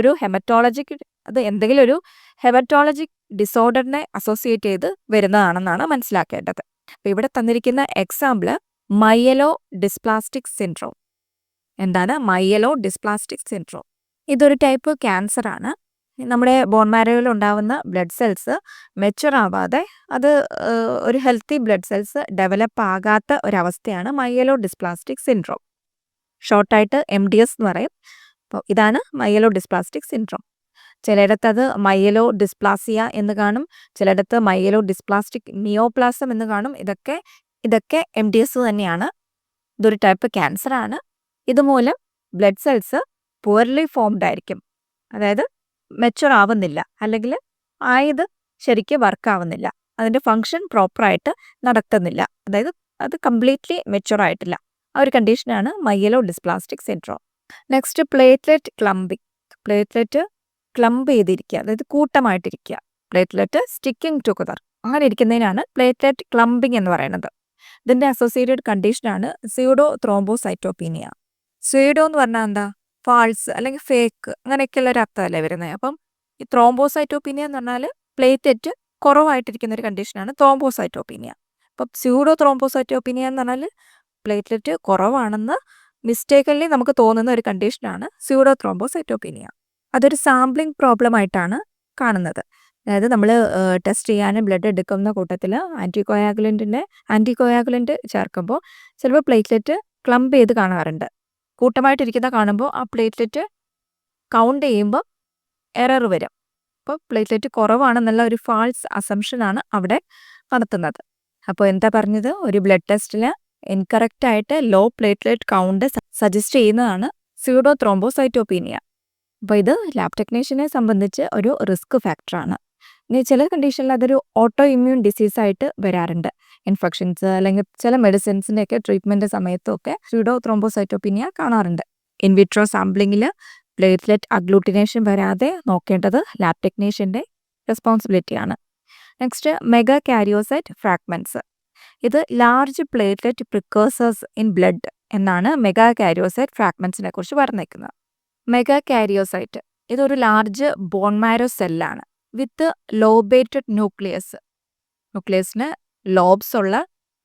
ഒരു ഹെമറ്റോളജിക് ഡിസോർഡറിനെ അസോസിയേറ്റ് ചെയ്ത് വരുന്നതാണെന്നാണ് മനസ്സിലാക്കേണ്ടത്. അപ്പോൾ ഇവിടെ തന്നിരിക്കുന്ന എക്സാമ്പിൾ മൈയലോ ഡിസ്പ്ലാസ്റ്റിക് സിൻഡ്രോം. എന്താണ് മൈയലോ ഡിസ്പ്ലാസ്റ്റിക് സിൻഡ്രോം? ഇതൊരു ടൈപ്പ് ക്യാൻസർ ആണ്. നമ്മുടെ ബോൺ മാരോയിൽ ഉണ്ടാവുന്ന ബ്ലഡ് സെൽസ് മെച്ചുർ ആവാതെ അത് ഒരു ഹെൽത്തി ബ്ലഡ് സെൽസ് ഡെവലപ്പ് ആകാത്ത ഒരവസ്ഥയാണ് മൈയലോ ഡിസ്പ്ലാസ്റ്റിക് സിൻഡ്രോം. ഷോർട്ടായിട്ട് MDS എന്ന് പറയും. അപ്പോൾ ഇതാണ് മൈയലോ ഡിസ്പ്ലാസ്റ്റിക് സിൻഡ്രോം. ചിലയിടത്ത് അത് മൈയലോ ഡിസ്പ്ലാസിയ എന്ന് കാണും, ചിലയിടത്ത് മൈയലോ ഡിസ്പ്ലാസ്റ്റിക് നിയോപ്ലാസം എന്ന് കാണും. ഇതൊക്കെ MDS തന്നെയാണ്. ഇതൊരു ടൈപ്പ് ക്യാൻസർ ആണ്. ഇതുമൂലം ബ്ലഡ് സെൽസ് പുവർലി ഫോംഡ് ആയിരിക്കും, അതായത് മെച്ചുർ ആവുന്നില്ല, അല്ലെങ്കിൽ ആയത് ശരിക്കും വർക്ക് ആവുന്നില്ല, അതിൻ്റെ ഫങ്ഷൻ പ്രോപ്പറായിട്ട് നടത്തുന്നില്ല, അതായത് അത് കംപ്ലീറ്റ്ലി മെച്ചുർ ആയിട്ടില്ല. ആ ഒരു കണ്ടീഷനാണ് myelodysplastic syndrome. Next platelet clumping. Platelet clump ചെയ്തിരിക്കുക, അതായത് കൂട്ടമായിട്ടിരിക്കുക, പ്ലേറ്റ്ലെറ്റ് സ്റ്റിക്കിംഗ് ടുഗദർ, അങ്ങനെ ഇരിക്കുന്നതിനാണ് പ്ലേറ്റ്ലെറ്റ് ക്ലംബിംഗ് എന്ന് പറയുന്നത്. ഇതിൻ്റെ അസോസിയേറ്റഡ് കണ്ടീഷനാണ് സ്യൂഡോ ത്രോംബോസൈറ്റോപീനിയ. സ്യൂഡോ എന്ന് പറഞ്ഞാൽ എന്താ? ഫാൾസ് അല്ലെങ്കിൽ ഫേക്ക്, അങ്ങനെയൊക്കെയുള്ള ഒരു അർത്ഥമല്ലേ വരുന്നത്. അപ്പം ഈ ത്രോംബോസൈറ്റോപീനിയ എന്ന് പറഞ്ഞാൽ പ്ലേറ്റ്ലെറ്റ് കുറവായിട്ടിരിക്കുന്ന ഒരു കണ്ടീഷനാണ് ത്രോംബോസൈറ്റോപീനിയ. അപ്പം സ്യൂഡോ ത്രോംബോസൈറ്റോപീനിയ എന്ന് പറഞ്ഞാൽ പ്ലേറ്റ്ലെറ്റ് കുറവാണെന്ന് മിസ്റ്റേക്കലി നമുക്ക് തോന്നുന്ന ഒരു കണ്ടീഷനാണ് സ്യൂഡോ ത്രോംബോസൈറ്റോപീനിയ. അതൊരു സാമ്പിളിംഗ് പ്രോബ്ലം ആയിട്ടാണ് കാണുന്നത്. അതായത് നമ്മൾ ടെസ്റ്റ് ചെയ്യാനും ബ്ലഡ് എടുക്കുന്ന കൂട്ടത്തിൽ ആൻറ്റികോയാഗുലൻ്റ് ചേർക്കുമ്പോൾ ചിലപ്പോൾ പ്ലേറ്റ്ലെറ്റ് ക്ലംപ് ചെയ്ത് കാണാറുണ്ട്. കൂട്ടമായിട്ടിരിക്കുന്ന കാണുമ്പോൾ ആ പ്ലേറ്റ്ലെറ്റ് കൗണ്ട് ചെയ്യുമ്പോൾ എറർ വരും. അപ്പോൾ പ്ലേറ്റ്ലെറ്റ് കുറവാണെന്നുള്ള ഒരു ഫാൾസ് അസംഷനാണ് അവിടെ നടത്തുന്നത്. അപ്പോൾ എന്താ പറഞ്ഞത്, ഒരു ബ്ലഡ് ടെസ്റ്റിൽ ഇൻകറക്റ്റായിട്ട് ലോ പ്ലേറ്റ്ലെറ്റ് കൗണ്ട് സജസ്റ്റ് ചെയ്യുന്നതാണ് സ്യൂഡോ ത്രോംബോസൈറ്റോപീനിയ. അപ്പോൾ ഇത് ലാബ് ടെക്നീഷ്യനെ സംബന്ധിച്ച് ഒരു റിസ്ക് ഫാക്ടറാണ്. ഇനി ചില കണ്ടീഷനിൽ അതൊരു ഓട്ടോ ഇമ്മ്യൂൺ ഡിസീസായിട്ട് വരാറുണ്ട്. ഇൻഫെക്ഷൻസ് അല്ലെങ്കിൽ ചില മെഡിസിൻസിൻ്റെയൊക്കെ ട്രീറ്റ്മെൻറ്റ് സമയത്തൊക്കെ സ്യൂഡോ ത്രോംബോസൈറ്റോപീനിയ കാണാറുണ്ട്. ഇൻവിട്രോ സാമ്പിളിങ്ങിൽ പ്ലേറ്റ്ലെറ്റ് അഗ്ലൂട്ടിനേഷൻ വരാതെ നോക്കേണ്ടത് ലാബ് ടെക്നീഷ്യൻ്റെ റെസ്പോൺസിബിലിറ്റിയാണ്. Next, megakaryocyte fragments. ഇത് large platelet precursors in blood എന്നാണ് മെഗാ കാരിയോസൈറ്റ് ഫ്രാഗ്മെൻറ്റ്സിനെ കുറിച്ച് പറഞ്ഞേക്കുന്നത്. മെഗാ കാരിയോസൈറ്റ് ഇതൊരു ലാർജ് ബോൺ മാരോ സെല്ലാണ് വിത്ത് ലോബേറ്റഡ് ന്യൂക്ലിയസിന് ലോബ്സ് ഉള്ള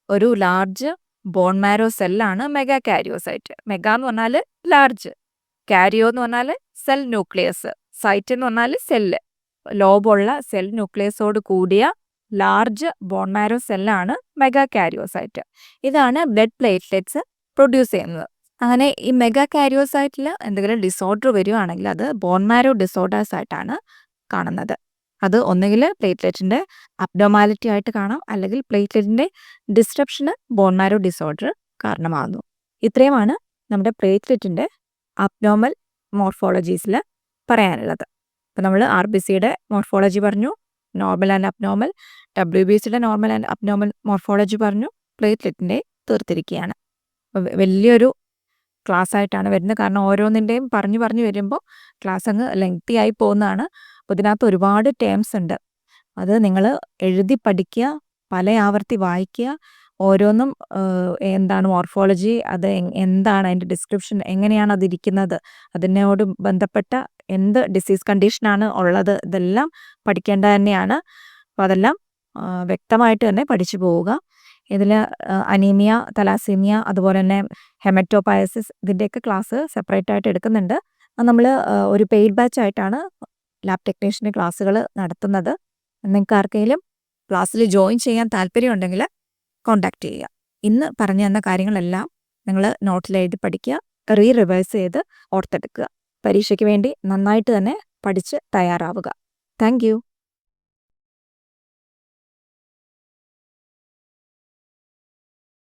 ഒരു ലാർജ് ബോൺ മാരോ സെല്ലാണ് മെഗാ കാരിയോസൈറ്റ്. മെഗാ എന്ന് പറഞ്ഞാൽ ലാർജ്, കാരിയോ എന്ന് പറഞ്ഞാൽ സെൽ ന്യൂക്ലിയസ്, സൈറ്റ് എന്ന് പറഞ്ഞാൽ സെല്ല്. ലോബുള്ള സെൽ ന്യൂക്ലിയസോട് കൂടിയ ലാർജ് ബോൺ മാരോ സെല്ലാണ് മെഗാ കാരിയോസൈറ്റ്. ഇതാണ് ബ്ലഡ് പ്ലേറ്റ്ലെറ്റ്സ് പ്രൊഡ്യൂസ് ചെയ്യുന്നത്. അങ്ങനെ ഈ മെഗാ കാരിയോസൈറ്റിൽ എന്തെങ്കിലും ഡിസോർഡർ വരികയാണെങ്കിൽ അത് ബോൺ മാരോ ഡിസോർഡേഴ്സ് ആയിട്ടാണ് കാണുന്നത്. അത് ഒന്നുകിൽ പ്ലേറ്റ്ലെറ്റിൻ്റെ അബ്നോമാലിറ്റി ആയിട്ട് കാണാം, അല്ലെങ്കിൽ പ്ലേറ്റ്ലെറ്റിൻ്റെ ഡിസ്ട്രപ്ഷന് ബോൺ മാരോ ഡിസോർഡർ കാരണമാകുന്നു. ഇത്രയുമാണ് നമ്മുടെ പ്ലേറ്റ്ലെറ്റിൻ്റെ അബ്നോർമൽ മോർഫോളജീസിൽ പറയാനുള്ളത്. അപ്പോൾ നമ്മൾ RBCയുടെ മോർഫോളജി പറഞ്ഞു, നോർമൽ ആൻഡ് അബ്നോർമൽ, WBCയുടെ നോർമൽ ആൻഡ് അബ്നോർമൽ മോർഫോളജി പറഞ്ഞു, പ്ലേറ്റ്ലെറ്റിൻ്റെ തീർത്തിരിക്കുകയാണ്. വലിയൊരു ക്ലാസ് ആയിട്ടാണ് വരുന്നത്, കാരണം ഓരോന്നിൻ്റെയും പറഞ്ഞു വരുമ്പോൾ ക്ലാസ് അങ്ങ് ലെങ്തി ആയി പോകുന്നതാണ്. അപ്പോൾ ഇതിനകത്ത് ഒരുപാട് ടേംസ് ഉണ്ട്. അത് നിങ്ങൾ എഴുതി പഠിക്കുക, പല ആവർത്തി വായിക്കുക. ഓരോന്നും എന്താണ് മോർഫോളജി, അത് എന്താണ് അതിൻ്റെ ഡിസ്ക്രിപ്ഷൻ, എങ്ങനെയാണ് അതിരിക്കുന്നത്, അതിനോട് ബന്ധപ്പെട്ട എന്ത് ഡിസീസ് കണ്ടീഷനാണ് ഉള്ളത്, ഇതെല്ലാം പഠിക്കേണ്ടത് തന്നെയാണ്. അപ്പോൾ അതെല്ലാം വ്യക്തമായിട്ട് തന്നെ പഠിച്ചു പോവുക. ഇതിൽ അനീമിയ, തലാസീമിയ, അതുപോലെ തന്നെ ഹെമറ്റോപയസിസ്, ഇതിൻ്റെയൊക്കെ ക്ലാസ് സെപ്പറേറ്റ് ആയിട്ട് എടുക്കുന്നുണ്ട്. അത് നമ്മൾ ഒരു പെയ്ഡ് ബാച്ച് ആയിട്ടാണ് ലാബ് ടെക്നീഷ്യൻ്റെ ക്ലാസ്സുകൾ നടത്തുന്നത്. നിങ്ങൾക്ക് ആർക്കെങ്കിലും ക്ലാസ്സിൽ ജോയിൻ ചെയ്യാൻ താല്പര്യമുണ്ടെങ്കിൽ കോൺടാക്റ്റ് ചെയ്യുക. ഇന്ന് പറഞ്ഞു തന്ന കാര്യങ്ങളെല്ലാം നിങ്ങൾ നോട്ടിൽ എഴുതി പഠിക്കുക, റിവൈസ് ചെയ്ത് ഓർത്തെടുക്കുക. പരീക്ഷയ്ക്ക് വേണ്ടി നന്നായിട്ട് തന്നെ പഠിച്ച് തയ്യാറാവുക. Thank you.